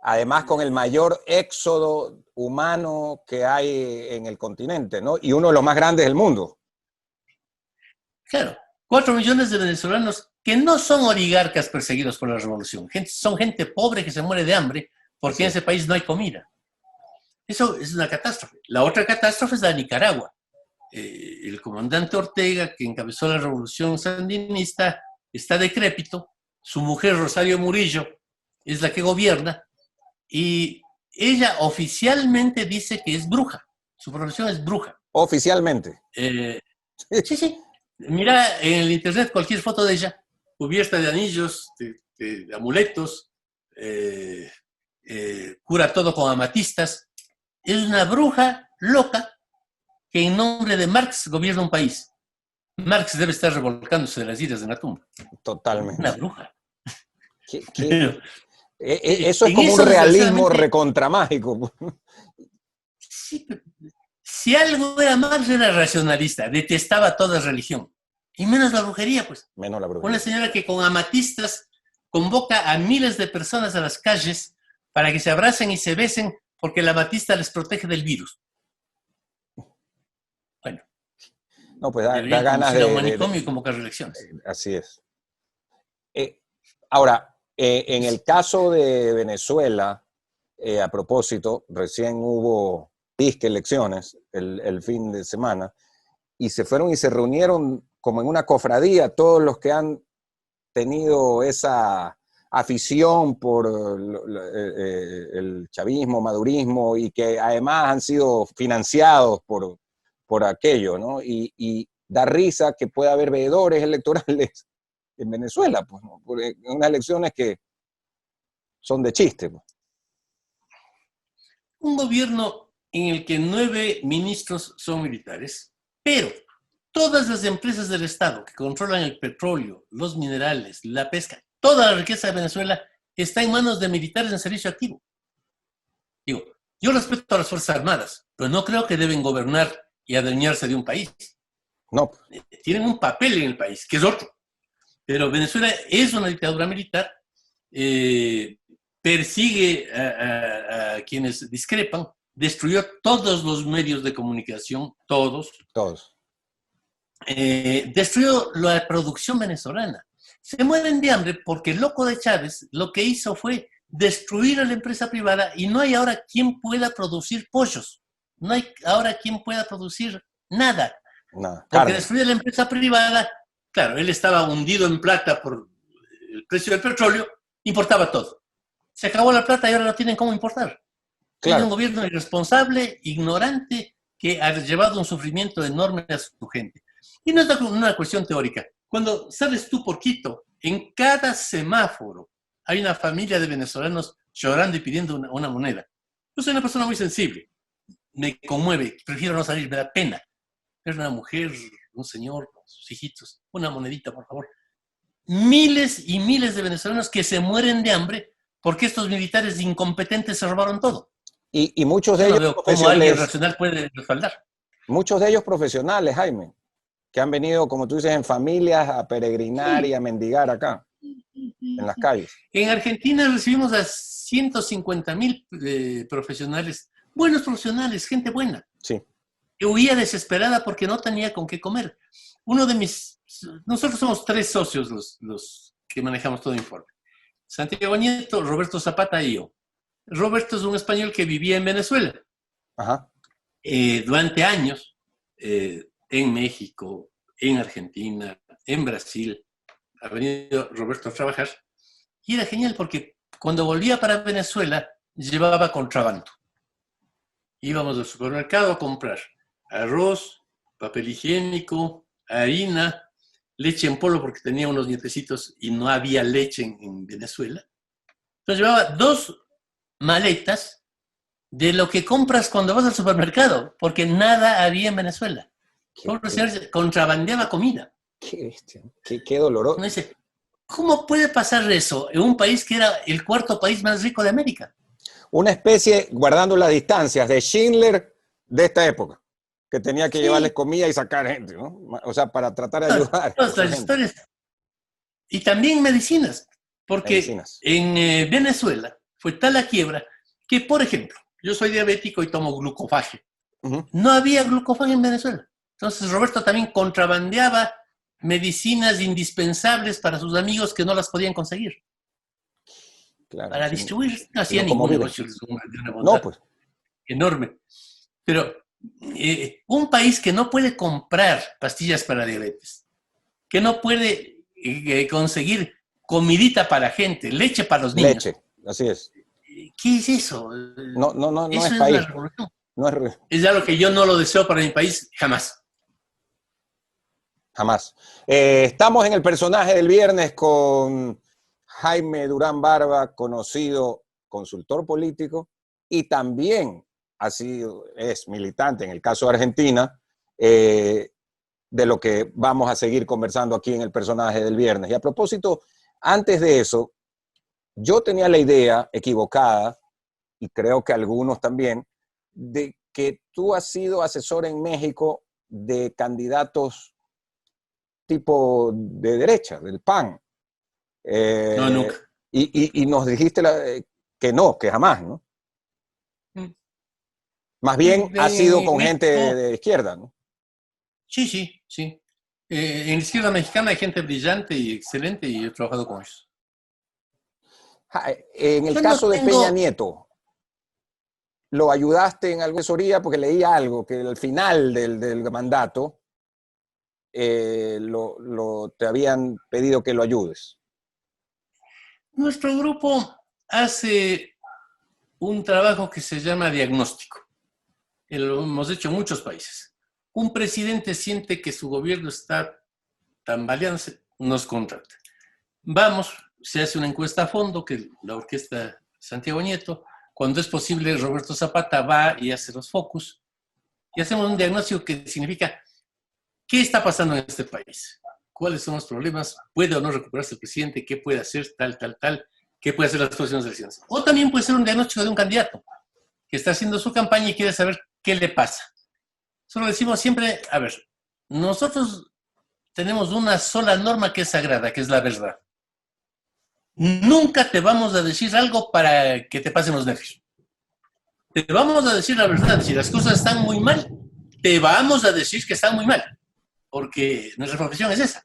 Además, con el mayor éxodo humano que hay en el continente, ¿no? Y uno de los más grandes del mundo. Claro, 4 millones de venezolanos que no son oligarcas perseguidos por la revolución. Son gente pobre que se muere de hambre porque en ese país no hay comida. Eso es una catástrofe. La otra catástrofe es la de Nicaragua. El comandante Ortega, que encabezó la revolución sandinista, está decrépito. Su mujer, Rosario Murillo, es la que gobierna. Y ella oficialmente dice que es bruja. Su profesión es bruja. Oficialmente. Sí, sí. Mira en el internet cualquier foto de ella, cubierta de anillos, de amuletos, cura todo con amatistas. Es una bruja loca que en nombre de Marx gobierna un país. Marx debe estar revolcándose de las iras de la tumba. Totalmente. Una bruja. Eso es como un realismo recontramágico. Sí, si algo era Marx, era racionalista, detestaba toda religión. Y menos la brujería, pues. Menos la brujería. Una señora que con amatistas convoca a miles de personas a las calles para que se abracen y se besen porque la amatista les protege del virus. Bueno. No, pues da ganas de... un manicomio y convocar elecciones. Así es. Ahora, en el caso de Venezuela, a propósito, recién hubo disque elecciones el fin de semana, y se fueron y se reunieron como en una cofradía todos los que han tenido esa afición por el chavismo, madurismo, y que además han sido financiados por aquello, ¿no? Y da risa que pueda haber veedores electorales en Venezuela, pues, ¿no? Porque unas elecciones que son de chiste, pues. Un gobierno en el que 9 ministros son militares, pero todas las empresas del Estado que controlan el petróleo, los minerales, la pesca, toda la riqueza de Venezuela está en manos de militares en servicio activo. Digo, yo respeto a las Fuerzas Armadas, pero no creo que deben gobernar y adueñarse de un país. No. Tienen un papel en el país, que es otro. Pero Venezuela es una dictadura militar, persigue a quienes discrepan, destruyó todos los medios de comunicación, todos. Destruyó la producción venezolana. Se mueren de hambre porque el loco de Chávez lo que hizo fue destruir a la empresa privada y no hay ahora quien pueda producir pollos. No hay ahora quien pueda producir nada. Porque destruyó la empresa privada. Claro, él estaba hundido en plata por el precio del petróleo, importaba todo. Se acabó la plata y ahora no tienen cómo importar. Claro. Es un gobierno irresponsable, ignorante, que ha llevado un sufrimiento enorme a su gente. Y no es una cuestión teórica. Cuando sales tú por Quito, en cada semáforo hay una familia de venezolanos llorando y pidiendo una moneda. Yo soy una persona muy sensible. Me conmueve, prefiero no salir, me da pena. Es una mujer, un señor, sus hijitos, una monedita, por favor. Miles y miles de venezolanos que se mueren de hambre porque estos militares incompetentes se robaron todo. Y muchos de ellos ¿Cómo alguien racional puede respaldar? Muchos de ellos profesionales, Jaime, que han venido, como tú dices, en familias a peregrinar y a mendigar acá, en las calles. En Argentina recibimos a 150,000 profesionales, buenos profesionales, gente buena. Sí. Que huía desesperada porque no tenía con qué comer. Nosotros somos 3 socios los que manejamos todo informe. Santiago Nieto, Roberto Zapata y yo. Roberto es un español que vivía en Venezuela. Ajá. Durante años, en México, en Argentina, en Brasil, ha venido Roberto a trabajar. Y era genial porque cuando volvía para Venezuela, llevaba contrabando. Íbamos al supermercado a comprar arroz, papel higiénico, harina, leche en polvo porque tenía unos nietecitos y no había leche en Venezuela. Entonces llevaba 2 maletas de lo que compras cuando vas al supermercado, porque nada había en Venezuela. Pobre señor contrabandeaba comida. Qué bestia, qué doloroso. Uno dice, ¿cómo puede pasar eso en un país que era el 4º país más rico de América? Una especie, guardando las distancias, de Schindler de esta época, que tenía que llevarles comida y sacar gente, ¿no? O sea, para tratar de ayudar. Todas las historias. Y también medicinas, porque en Venezuela fue tal la quiebra que, por ejemplo, yo soy diabético y tomo glucofaje. No había glucofaje en Venezuela. Entonces Roberto también contrabandeaba medicinas indispensables para sus amigos que no las podían conseguir. Claro, para distribuir, no hacía ningún negocio de una bondad enorme. Pero un país que no puede comprar pastillas para diabetes, que no puede conseguir comidita para la gente, leche para los niños. Leche, así es. ¿Qué es eso? No Eso es es una país. revolución. No es Es algo que yo no lo deseo para mi país jamás. jamás. Estamos en el personaje del viernes con Jaime Durán Barba, conocido consultor político y también es militante en el caso de Argentina, de lo que vamos a seguir conversando aquí en el personaje del viernes. Y a propósito, antes de eso, yo tenía la idea equivocada, y creo que algunos también, de que tú has sido asesor en México de candidatos tipo de derecha, del PAN. No, nunca. Y nos dijiste que no, que jamás, ¿no? Más bien ha sido con gente de izquierda, ¿no? Sí, sí, sí. En la izquierda mexicana hay gente brillante y excelente y he trabajado con ellos. En el Yo caso no de Peña tengo... Nieto, ¿lo ayudaste en alguna asesoría? Porque leí algo, que al final del mandato te habían pedido que lo ayudes. Nuestro grupo hace un trabajo que se llama diagnóstico. Lo hemos hecho en muchos países. Un presidente siente que su gobierno está tambaleándose, nos contrata. Vamos, se hace una encuesta a fondo, que la orquesta Santiago Nieto. Cuando es posible, Roberto Zapata va y hace los focus. Y hacemos un diagnóstico que significa, ¿qué está pasando en este país? ¿Cuáles son los problemas? ¿Puede o no recuperarse el presidente? ¿Qué puede hacer? Tal. ¿Qué puede hacer las próximas elecciones? O también puede ser un diagnóstico de un candidato que está haciendo su campaña y quiere saber qué le pasa. Solo decimos siempre, a ver, nosotros tenemos una sola norma que es sagrada, que es la verdad. Nunca te vamos a decir algo para que te pasen los nervios. Te vamos a decir la verdad. Si las cosas están muy mal, te vamos a decir que están muy mal, porque nuestra profesión es esa.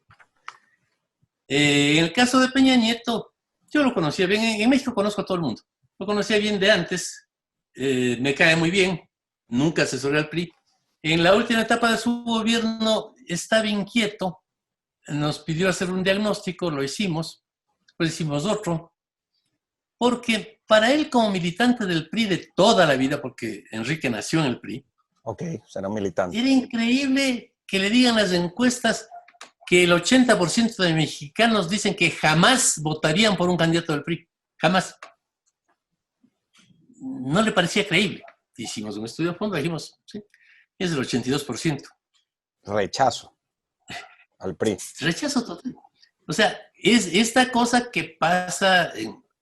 En el caso de Peña Nieto, yo lo conocía bien. En México conozco a todo el mundo. Lo conocía bien de antes. Me cae muy bien. Nunca asesoré al PRI. En la última etapa de su gobierno estaba inquieto. Nos pidió hacer un diagnóstico, lo hicimos. Después hicimos otro. Porque para él, como militante del PRI de toda la vida, porque Enrique nació en el PRI, Ok, será un militante. era increíble que le digan las encuestas que el 80% de mexicanos dicen que jamás votarían por un candidato del PRI. Jamás. No le parecía creíble. Hicimos un estudio a fondo, dijimos, sí, es el 82%. Rechazo al PRI. Rechazo total. O sea, es esta cosa que pasa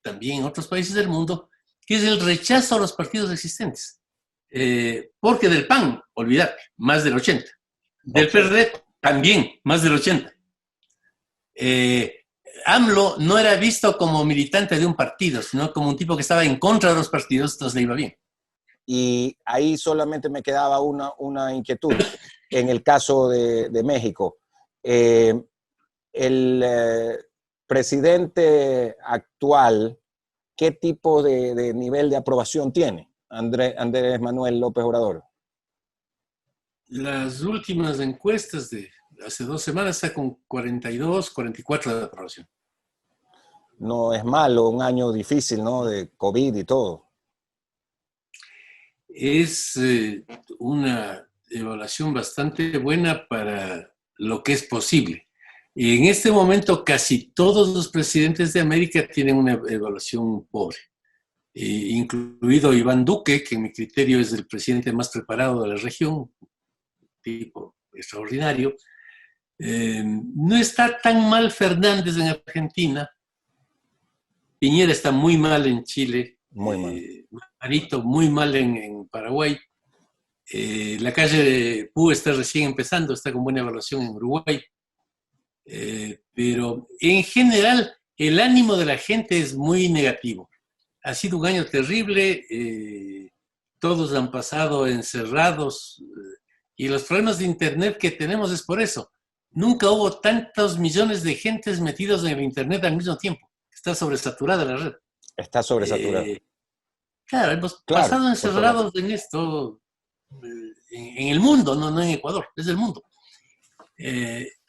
también en otros países del mundo, que es el rechazo a los partidos existentes. Porque del PAN, olvídate, más del 80%. Del PRD, también, más del 80%. AMLO no era visto como militante de un partido, sino como un tipo que estaba en contra de los partidos, entonces le iba bien. Y ahí solamente me quedaba una inquietud. En el caso de México, el presidente actual, ¿qué tipo de nivel de aprobación tiene? Andrés Manuel López Obrador. Las últimas encuestas de hace 2 semanas está con 42, 44 de aprobación. No es malo, un año difícil, ¿no? De COVID y todo. Es una evaluación bastante buena para lo que es posible. Y en este momento casi todos los presidentes de América tienen una evaluación pobre, incluido Iván Duque, que en mi criterio es el presidente más preparado de la región, tipo extraordinario. No está tan mal Fernández en Argentina. Piñera está muy mal en Chile. Muy mal. Marito muy mal en Paraguay. La calle Pú está recién empezando, está con buena evaluación en Uruguay. Pero en general el ánimo de la gente es muy negativo. Ha sido un año terrible. Todos han pasado encerrados. Y los problemas de Internet que tenemos es por eso. Nunca hubo tantos millones de gentes metidos en el Internet al mismo tiempo. Está sobresaturada la red. Está sobresaturada. Claro, hemos pasado encerrados en esto, en el mundo, no en Ecuador, es el mundo.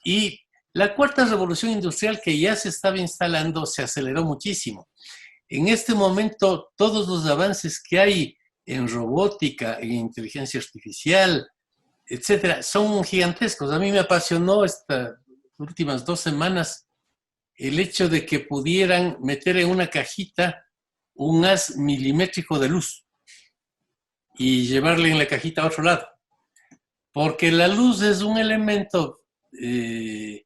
Y la cuarta revolución industrial que ya se estaba instalando se aceleró muchísimo. en este momento todos los avances que hay en robótica, en inteligencia artificial, etcétera, son gigantescos. A mí me apasionó estas últimas 2 semanas el hecho de que pudieran meter en una cajita un haz milimétrico de luz y llevarle en la cajita a otro lado. Porque la luz es un elemento que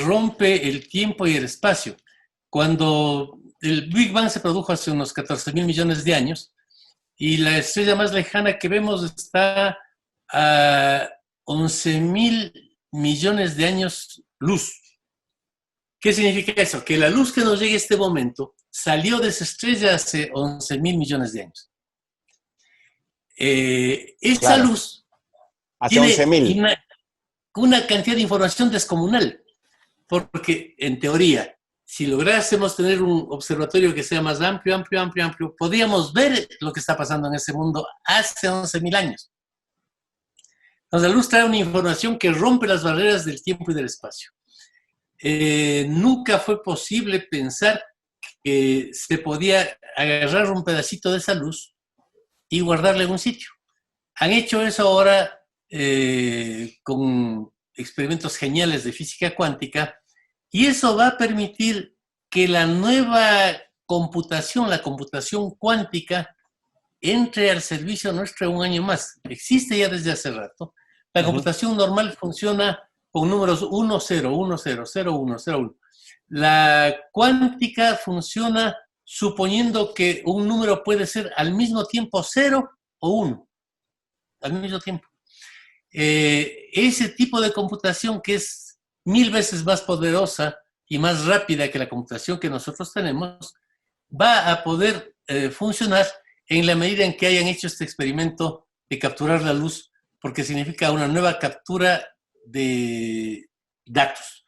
rompe el tiempo y el espacio. Cuando el Big Bang se produjo hace unos 14.000 millones de años, y la estrella más lejana que vemos está a 11.000 millones de años luz. ¿Qué significa eso? Que la luz que nos llega a este momento salió de esa estrella hace 11.000 millones de años. Esa Claro. luz Hace tiene 11.000. una cantidad de información descomunal, porque en teoría, si lográsemos tener un observatorio que sea más amplio, podríamos ver lo que está pasando en ese mundo hace 11.000 años. Entonces, la luz trae una información que rompe las barreras del tiempo y del espacio. Nunca fue posible pensar que se podía agarrar un pedacito de esa luz y guardarla en un sitio. Han hecho eso ahora con experimentos geniales de física cuántica, y eso va a permitir que la nueva computación, la computación cuántica, entre al servicio nuestro un año más. Existe ya desde hace rato. La computación normal funciona con números 1, 0, 1, 0, 0, 1, 0, 1. La cuántica funciona suponiendo que un número puede ser al mismo tiempo 0 o 1. Al mismo tiempo. Ese tipo de computación, que es 1000 veces más poderosa y más rápida que la computación que nosotros tenemos, va a poder funcionar en la medida en que hayan hecho este experimento de capturar la luz, porque significa una nueva captura de datos.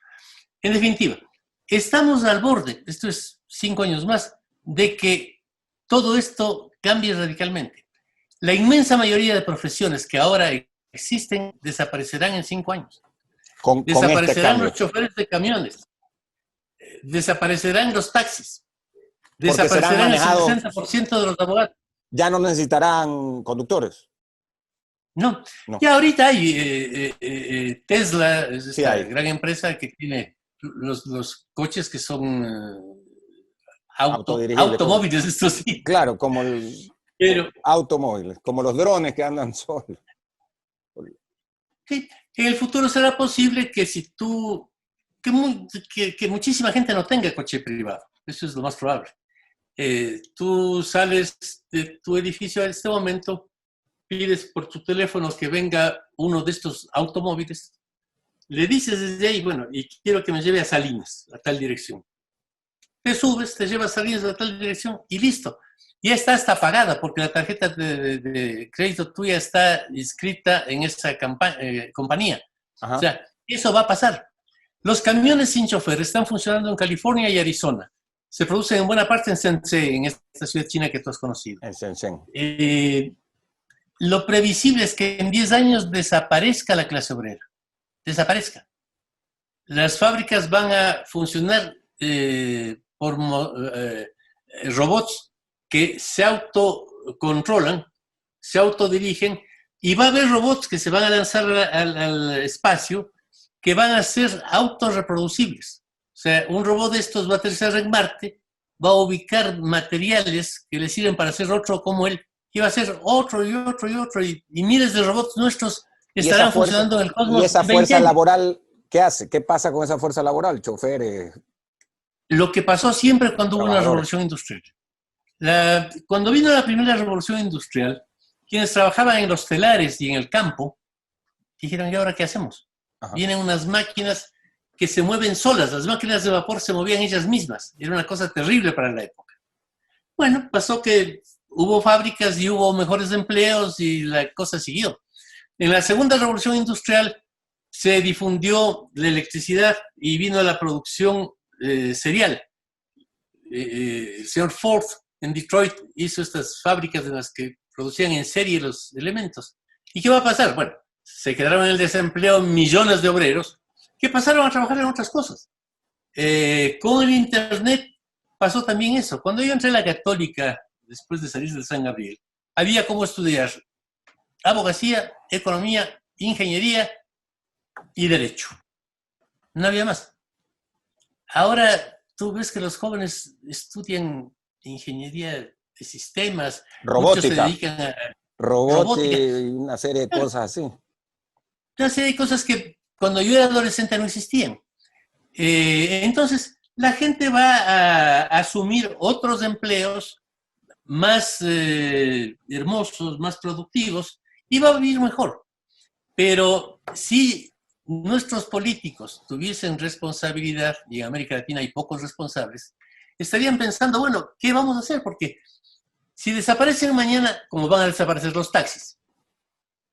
En definitiva, estamos al borde, esto es 5 años más, de que todo esto cambie radicalmente. La inmensa mayoría de profesiones que ahora existen desaparecerán en 5 años. Desaparecerán los choferes de camiones, desaparecerán los taxis, desaparecerán el 60% de los abogados. Ya no necesitarán conductores. No. Ya ahorita hay Tesla, es esta gran empresa que tiene los coches que son automóviles, esto sí. Claro, como automóviles, como los drones que andan solos. Sí, en el futuro será posible que que muchísima gente no tenga coche privado. Eso es lo más probable. Tú sales de tu edificio en este momento, pides por tu teléfono que venga uno de estos automóviles, le dices desde ahí, bueno, y quiero que me lleve a Salinas, a tal dirección. Te subes, te llevas a Salinas a tal dirección y listo. Ya está hasta pagada porque la tarjeta de crédito tuya está inscrita en esa compañía. Ajá. O sea, eso va a pasar. Los camiones sin chofer están funcionando en California y Arizona. Se producen en buena parte en Shenzhen, en esta ciudad china que tú has conocido. En Shenzhen. Lo previsible es que en 10 años desaparezca la clase obrera. Desaparezca. Las fábricas van a funcionar por robots que se autocontrolan, se autodirigen, y va a haber robots que se van a lanzar al espacio que van a ser autorreproducibles. O sea, un robot de estos va a aterrizar en Marte, va a ubicar materiales que le sirven para hacer otro como él, y va a hacer otro y otro y otro, y miles de robots nuestros estarán funcionando en el cosmos. ¿Y esa fuerza laboral qué hace? ¿Qué pasa con esa fuerza laboral? Choferes. Lo que pasó siempre cuando hubo una revolución industrial. Cuando vino la primera revolución industrial, quienes trabajaban en los telares y en el campo dijeron, ¿y ahora qué hacemos? Ajá. Vienen unas máquinas que se mueven solas, las máquinas de vapor se movían ellas mismas, era una cosa terrible para la época. Bueno, pasó que hubo fábricas y hubo mejores empleos y la cosa siguió. En la segunda revolución industrial se difundió la electricidad y vino la producción serial. El señor Ford en Detroit hizo estas fábricas en las que producían en serie los elementos. ¿Y qué va a pasar? Bueno, se quedaron en el desempleo millones de obreros que pasaron a trabajar en otras cosas. Con el Internet pasó también eso. Cuando yo entré a la Católica, después de salir del San Gabriel, había cómo estudiar abogacía, economía, ingeniería y derecho. No había más. Ahora tú ves que los jóvenes estudian ingeniería de sistemas, muchos se Robótica, dedican a robótica robótica. y una serie de cosas así. Una serie de cosas que cuando yo era adolescente no existían. Entonces, la gente va a asumir otros empleos más hermosos, más productivos, y va a vivir mejor. Pero si nuestros políticos tuviesen responsabilidad, y en América Latina hay pocos responsables, estarían pensando, bueno, ¿qué vamos a hacer? Porque si desaparecen mañana, como van a desaparecer los taxis,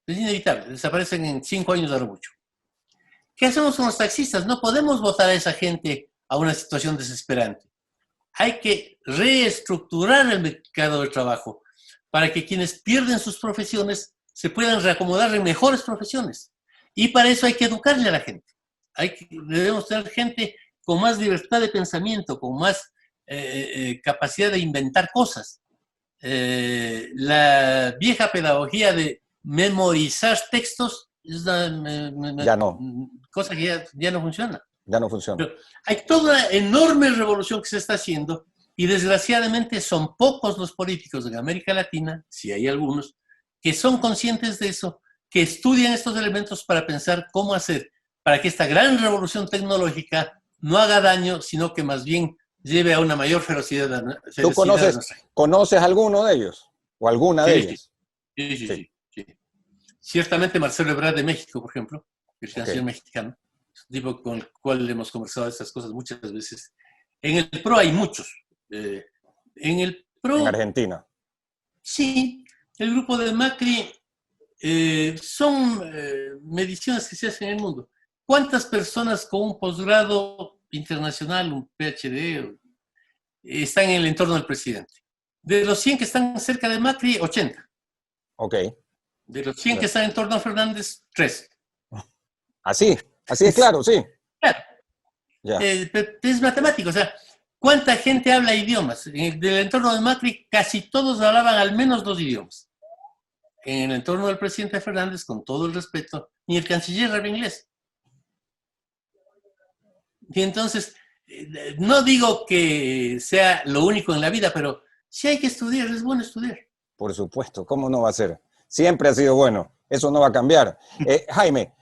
es inevitable, desaparecen en 5 años a lo mucho. ¿Qué hacemos con los taxistas? No podemos votar a esa gente a una situación desesperante. Hay que reestructurar el mercado del trabajo para que quienes pierden sus profesiones se puedan reacomodar en mejores profesiones. Y para eso hay que educarle a la gente. Debemos tener gente con más libertad de pensamiento, con más capacidad de inventar cosas. La vieja pedagogía de memorizar textos es una Ya no, cosa que ya no funciona. ya no funciona. Pero hay toda una enorme revolución que se está haciendo y desgraciadamente son pocos los políticos de América Latina, si hay algunos, que son conscientes de eso, que estudian estos elementos para pensar cómo hacer para que esta gran revolución tecnológica no haga daño, sino que más bien lleve a una mayor ferocidad. ¿Tú conoces alguno de ellos? ¿O alguna de ellas? Sí. Ciertamente Marcelo Ebrard de México, por ejemplo, el financiero mexicano, es un tipo con el cual hemos conversado de estas cosas muchas veces. En el PRO hay muchos. En el PRO... En Argentina. Sí, el grupo de Macri son mediciones que se hacen en el mundo. ¿Cuántas personas con un posgrado internacional, un PhD, están en el entorno del presidente? De los 100 que están cerca de Macri, 80. Ok. De los 100 que están en torno a Fernández, 3. Así es claro, sí. Claro. Ya. Es matemático, o sea, ¿cuánta gente habla idiomas? Del entorno de Macri, casi todos hablaban al menos 2 idiomas. En el entorno del presidente Fernández, con todo el respeto, ni el canciller habla inglés. Y entonces, no digo que sea lo único en la vida, pero sí hay que estudiar, es bueno estudiar. Por supuesto, ¿cómo no va a ser? Siempre ha sido bueno, eso no va a cambiar. Jaime,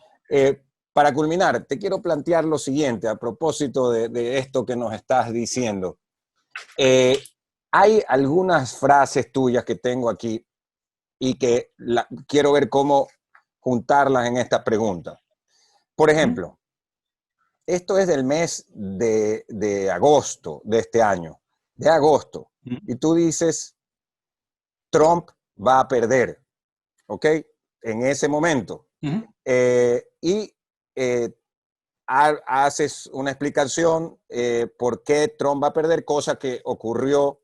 para culminar, te quiero plantear lo siguiente a propósito de esto que nos estás diciendo. Hay algunas frases tuyas que tengo aquí y que quiero ver cómo juntarlas en esta pregunta. Por ejemplo, esto es del mes de agosto de este año, de agosto, y tú dices, Trump va a perder, ¿ok? En ese momento. Haces una explicación por qué Trump va a perder, cosa que ocurrió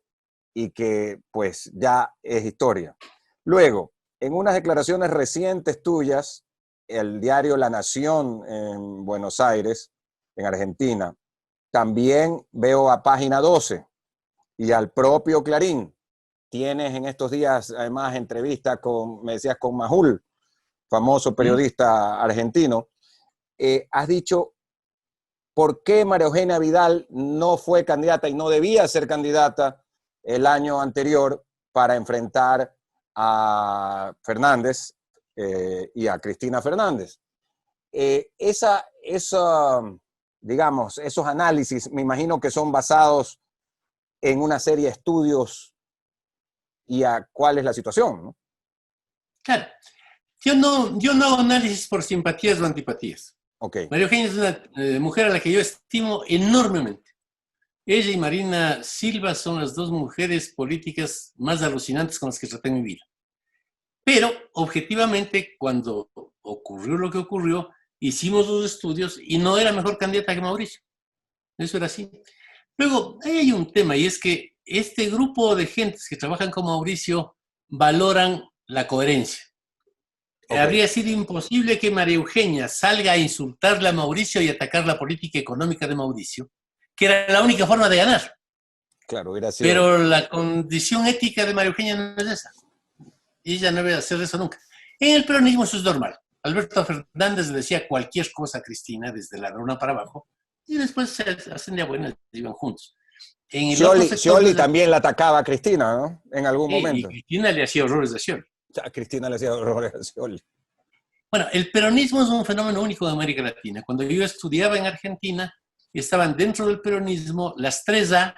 y que pues ya es historia. Luego, en unas declaraciones recientes tuyas, el diario La Nación en Buenos Aires, en Argentina, también veo a Página 12 y al propio Clarín. Tienes en estos días, además, entrevista me decías, con Majul, famoso periodista argentino. Has dicho por qué María Eugenia Vidal no fue candidata y no debía ser candidata el año anterior para enfrentar a Fernández y a Cristina Fernández. Digamos, esos análisis, me imagino que son basados en una serie de estudios y a cuál es la situación, ¿no? Claro. Yo no hago análisis por simpatías o antipatías. Okay. María Eugenia es una mujer a la que yo estimo enormemente. Ella y Marina Silva son las 2 mujeres políticas más alucinantes con las que traté en mi vida. Pero, objetivamente, cuando ocurrió lo que ocurrió, hicimos los estudios y no era mejor candidata que Mauricio. Eso era así. Luego, hay un tema, y es que este grupo de gentes que trabajan con Mauricio valoran la coherencia. Okay. Habría sido imposible que María Eugenia salga a insultarle a Mauricio y atacar la política económica de Mauricio, que era la única forma de ganar. Claro, hubiera sido. Pero la condición ética de María Eugenia no es esa. Y ella no debe hacer eso nunca. En el peronismo eso es normal. Alberto Fernández le decía cualquier cosa a Cristina, desde la luna para abajo, y después se hacen de buenas y iban juntos. En el otro sector Scioli también la atacaba a Cristina, ¿no? En algún momento. Y Cristina le hacía horrores a Scioli. A Cristina le hacía horrores a Scioli. Bueno, el peronismo es un fenómeno único de América Latina. Cuando yo estudiaba en Argentina, estaban dentro del peronismo las 3A,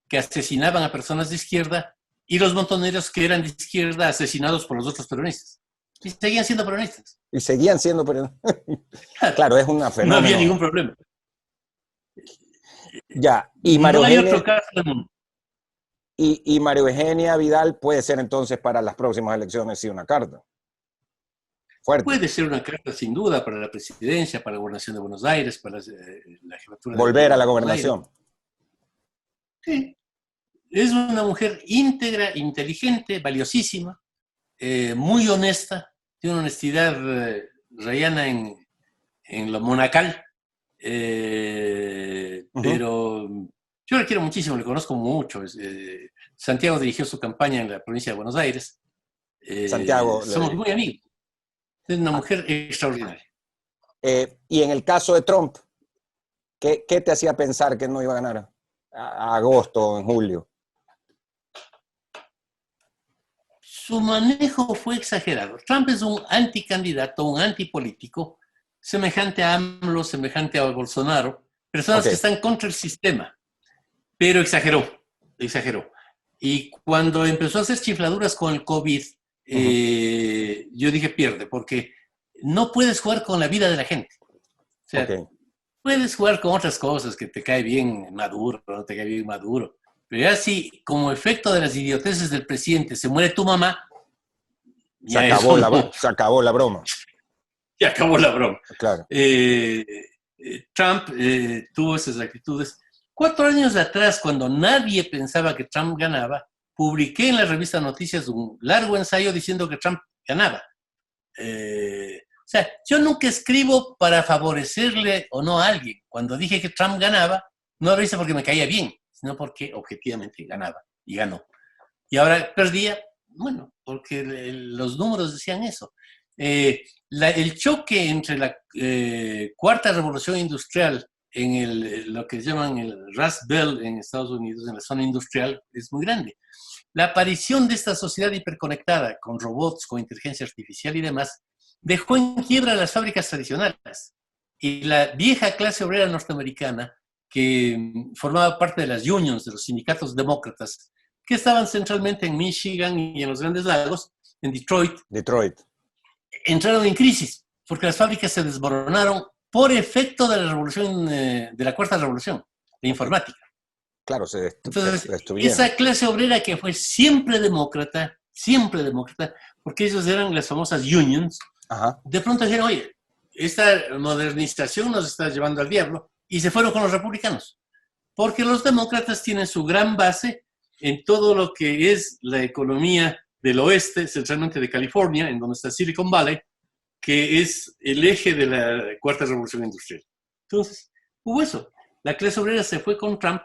que asesinaban a personas de izquierda, y los montoneros que eran de izquierda asesinados por los otros peronistas. Y seguían siendo peronistas. Y seguían siendo peronistas. Claro, es una fenómeno. No había ningún problema. Ya, y María no hay Eugenia, otro caso del mundo. y María Eugenia Vidal puede ser entonces para las próximas elecciones sí una carta. Fuerte. Puede ser una carta sin duda para la presidencia, para la gobernación de Buenos Aires, para la jefatura. Volver a la gobernación. Sí. Es una mujer íntegra, inteligente, valiosísima, muy honesta, tiene una honestidad rayana en lo monacal, pero yo la quiero muchísimo, le conozco mucho. Santiago dirigió su campaña en la provincia de Buenos Aires. Santiago. Somos muy amigos. Es una mujer extraordinaria. Y en el caso de Trump, ¿qué te hacía pensar que no iba a ganar a agosto o en julio? Su manejo fue exagerado. Trump es un anticandidato, un antipolítico, semejante a AMLO, semejante a Bolsonaro, personas que están contra el sistema, pero exageró. Y cuando empezó a hacer chifladuras con el COVID, yo dije pierde, porque no puedes jugar con la vida de la gente. O sea, puedes jugar con otras cosas, que te cae bien Maduro, no te cae bien Maduro. Pero ya si, como efecto de las idioteces del presidente, se muere tu mamá, se acabó la broma. Se acabó la broma. Claro. Trump tuvo esas actitudes. 4 años atrás, cuando nadie pensaba que Trump ganaba, publiqué en la revista Noticias un largo ensayo diciendo que Trump ganaba. O sea, yo nunca escribo para favorecerle o no a alguien. Cuando dije que Trump ganaba, no lo hice porque me caía bien, sino porque objetivamente ganaba y ganó. Y ahora perdía, bueno, porque los números decían eso. El choque entre la cuarta revolución industrial en lo que llaman el Rust Belt en Estados Unidos, en la zona industrial, es muy grande. La aparición de esta sociedad hiperconectada con robots, con inteligencia artificial y demás, dejó en quiebra las fábricas tradicionales. Y la vieja clase obrera norteamericana, que formaba parte de las unions, de los sindicatos demócratas, que estaban centralmente en Michigan y en los Grandes Lagos, en Detroit, entraron en crisis, porque las fábricas se desmoronaron por efecto de la revolución, de la cuarta revolución, de informática. Claro, entonces, esa clase obrera que fue siempre demócrata, porque ellos eran las famosas unions, de pronto dijeron, oye, esta modernización nos está llevando al diablo, y se fueron con los republicanos, porque los demócratas tienen su gran base en todo lo que es la economía del oeste, centralmente de California, en donde está Silicon Valley, que es el eje de la cuarta revolución industrial. Entonces, hubo eso. La clase obrera se fue con Trump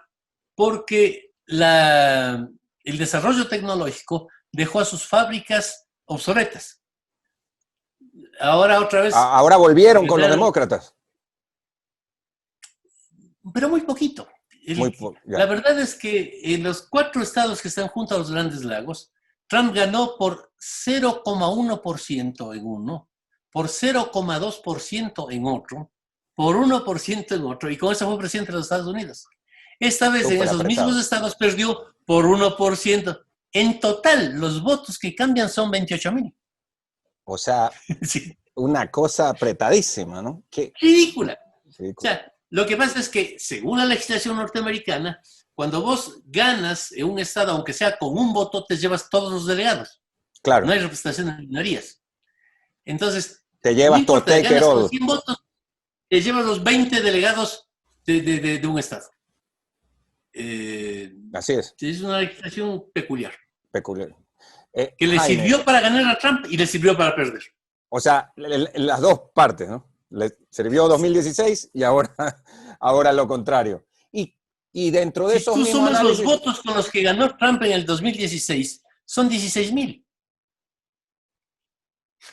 porque el desarrollo tecnológico dejó a sus fábricas obsoletas. Ahora otra vez... Ahora volvieron con los demócratas. Pero muy poquito. La verdad es que en los 4 estados que están junto a los Grandes Lagos, Trump ganó por 0,1% en uno, por 0,2% en otro, por 1% en otro, y con eso fue presidente de los Estados Unidos. Esta vez en esos mismos estados perdió por 1%. En total, los votos que cambian son 28,000. O sea, sí, una cosa apretadísima, ¿no? Ridícula. O sea, lo que pasa es que, según la legislación norteamericana, cuando vos ganas en un estado, aunque sea con un voto, te llevas todos los delegados. Claro. No hay representación de minorías. Entonces, te llevas no importa, ganas con 100 votos, te llevas los 20 delegados de un estado. Así es. Es una legislación peculiar. Que le Jaime, sirvió para ganar a Trump y le sirvió para perder. O sea, las dos partes, ¿no? Le sirvió 2016 y ahora lo contrario. Y dentro de Si esos tú mismos sumas los análisis, votos con los que ganó Trump en el 2016, son 16,000.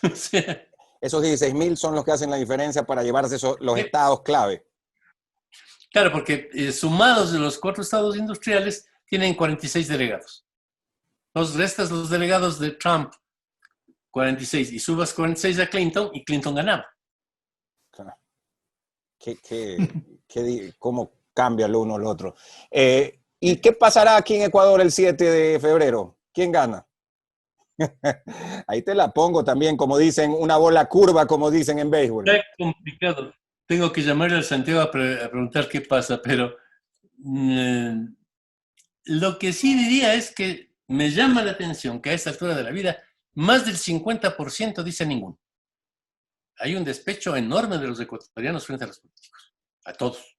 O sea, esos 16.000 son los que hacen la diferencia para llevarse los sí. estados clave. Claro, porque sumados de los 4 estados industriales, tienen 46 delegados. Los restas los delegados de Trump, 46, y subas 46 a Clinton, y Clinton ganaba. ¿Cómo cambia lo uno al otro? ¿Y qué pasará aquí en Ecuador el 7 de febrero? ¿Quién gana? Ahí te la pongo también, como dicen, una bola curva, como dicen en béisbol. Está complicado. Tengo que llamarle al Santiago a preguntar qué pasa, pero lo que sí diría es que me llama la atención que a esta altura de la vida, más del 50% dice ninguno. Hay un despecho enorme de los ecuatorianos frente a los políticos, a todos.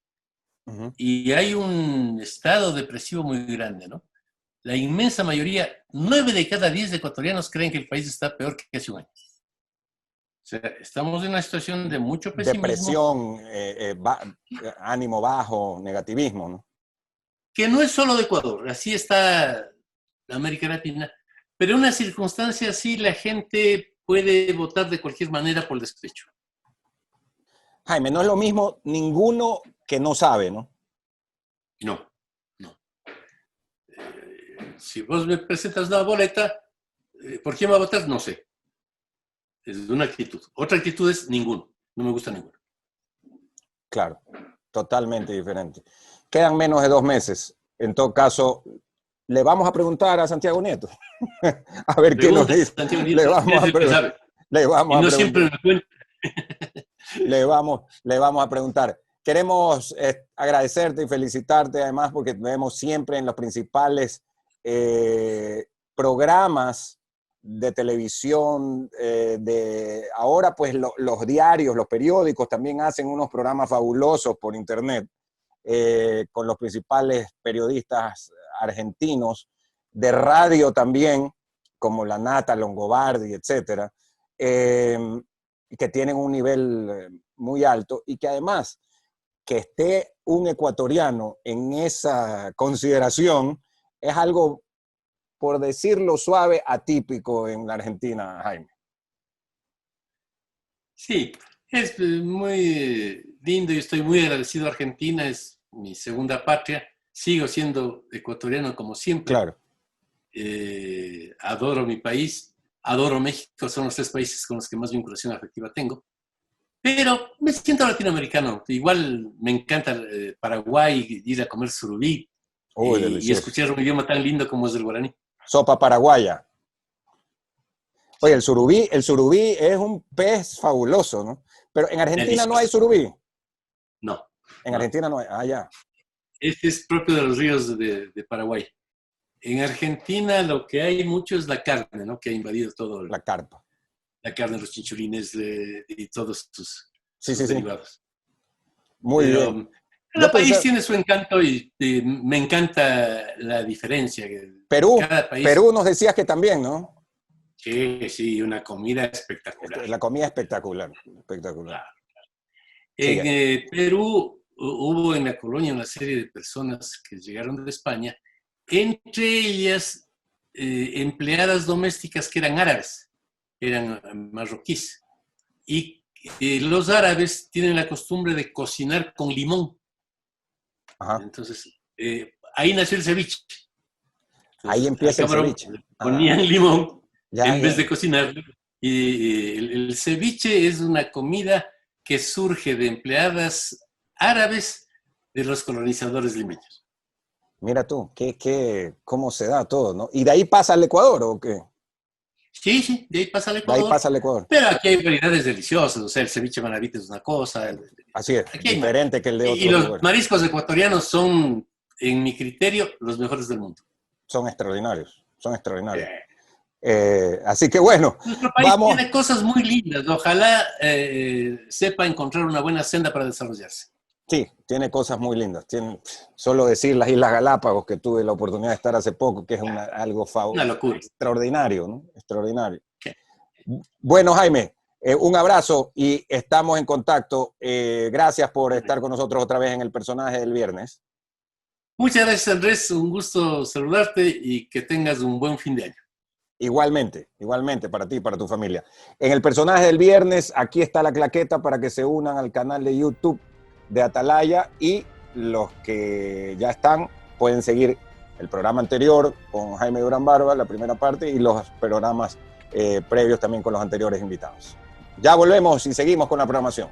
Uh-huh. Y hay un estado depresivo muy grande, ¿no? La inmensa mayoría, 9 de cada 10 ecuatorianos creen que el país está peor que hace un año. O sea, estamos en una situación de mucho pesimismo. Depresión, ánimo bajo, negativismo, ¿no? Que no es solo de Ecuador, así está América Latina, pero en una circunstancia así la gente puede votar de cualquier manera por despecho. Jaime, no es lo mismo ninguno que no sabe, ¿no? No. Si vos me presentas una boleta, ¿por quién va a votar? No sé. Es una actitud. Otra actitud es ninguno. No me gusta ninguno. Claro, totalmente diferente. Quedan menos de 2 meses. En todo caso, le vamos a preguntar a Santiago Nieto. A ver qué nos dice. Le vamos a preguntar. Siempre me cuenta. Le vamos a preguntar. Queremos agradecerte y felicitarte además porque te vemos siempre en los principales programas de televisión, ahora pues los diarios, los periódicos también hacen unos programas fabulosos por internet con los principales periodistas argentinos, de radio también, como la Nata Longobardi, etcétera, que tienen un nivel muy alto y que además que esté un ecuatoriano en esa consideración es algo, por decirlo suave, atípico en la Argentina, Jaime. Sí, es muy lindo y estoy muy agradecido a Argentina, es mi segunda patria, sigo siendo ecuatoriano como siempre. Claro. Adoro mi país, adoro México, son los 3 países con los que más vinculación afectiva tengo, pero me siento latinoamericano, igual me encanta Paraguay, ir a comer surubí y escuchar un idioma tan lindo como es el guaraní. Sopa paraguaya. Oye, el surubí es un pez fabuloso, ¿no? Pero en Argentina delicioso. ¿No hay surubí? No. En Argentina no hay. Ah, ya. Este es propio de los ríos de Paraguay. En Argentina lo que hay mucho es la carne, ¿no? Que ha invadido todo. La carpa. La carne, los chinchulines y todos sus derivados. Muy bien. Cada país tiene su encanto y me encanta la diferencia. Perú nos decías que también, ¿no? Sí, una comida espectacular. La comida espectacular. Claro. En Perú hubo en la colonia una serie de personas que llegaron de España, entre ellas empleadas domésticas que eran árabes, eran marroquíes. Y los árabes tienen la costumbre de cocinar con limón. Ajá. Entonces, ahí nació el ceviche. Entonces, ahí empieza el ceviche. Ponían limón en vez de cocinarlo. Y el ceviche es una comida que surge de empleadas árabes de los colonizadores limeños. Mira tú, cómo se da todo, ¿no? ¿Y de ahí pasa al Ecuador o qué? Sí, de ahí pasa al Ecuador. Pero aquí hay variedades deliciosas, o sea, el ceviche manavita es una cosa. Así es, diferente que el de otro. Y los mariscos ecuatorianos son, en mi criterio, los mejores del mundo. Son extraordinarios. Así que bueno. Nuestro país tiene cosas muy lindas. Ojalá sepa encontrar una buena senda para desarrollarse. Sí, tiene cosas muy lindas. Solo decir las Islas Galápagos, que tuve la oportunidad de estar hace poco, que es algo una locura. Extraordinario, ¿no? Extraordinario. Sí. Bueno, Jaime, un abrazo y estamos en contacto. Gracias por estar con nosotros otra vez en el personaje del viernes. Muchas gracias, Andrés. Un gusto saludarte y que tengas un buen fin de año. Igualmente para ti y para tu familia. En el personaje del viernes, aquí está la claqueta para que se unan al canal de YouTube de Atalaya, y los que ya están pueden seguir el programa anterior con Jaime Durán Barba, la primera parte, y los programas previos también con los anteriores invitados. Ya volvemos y seguimos con la programación.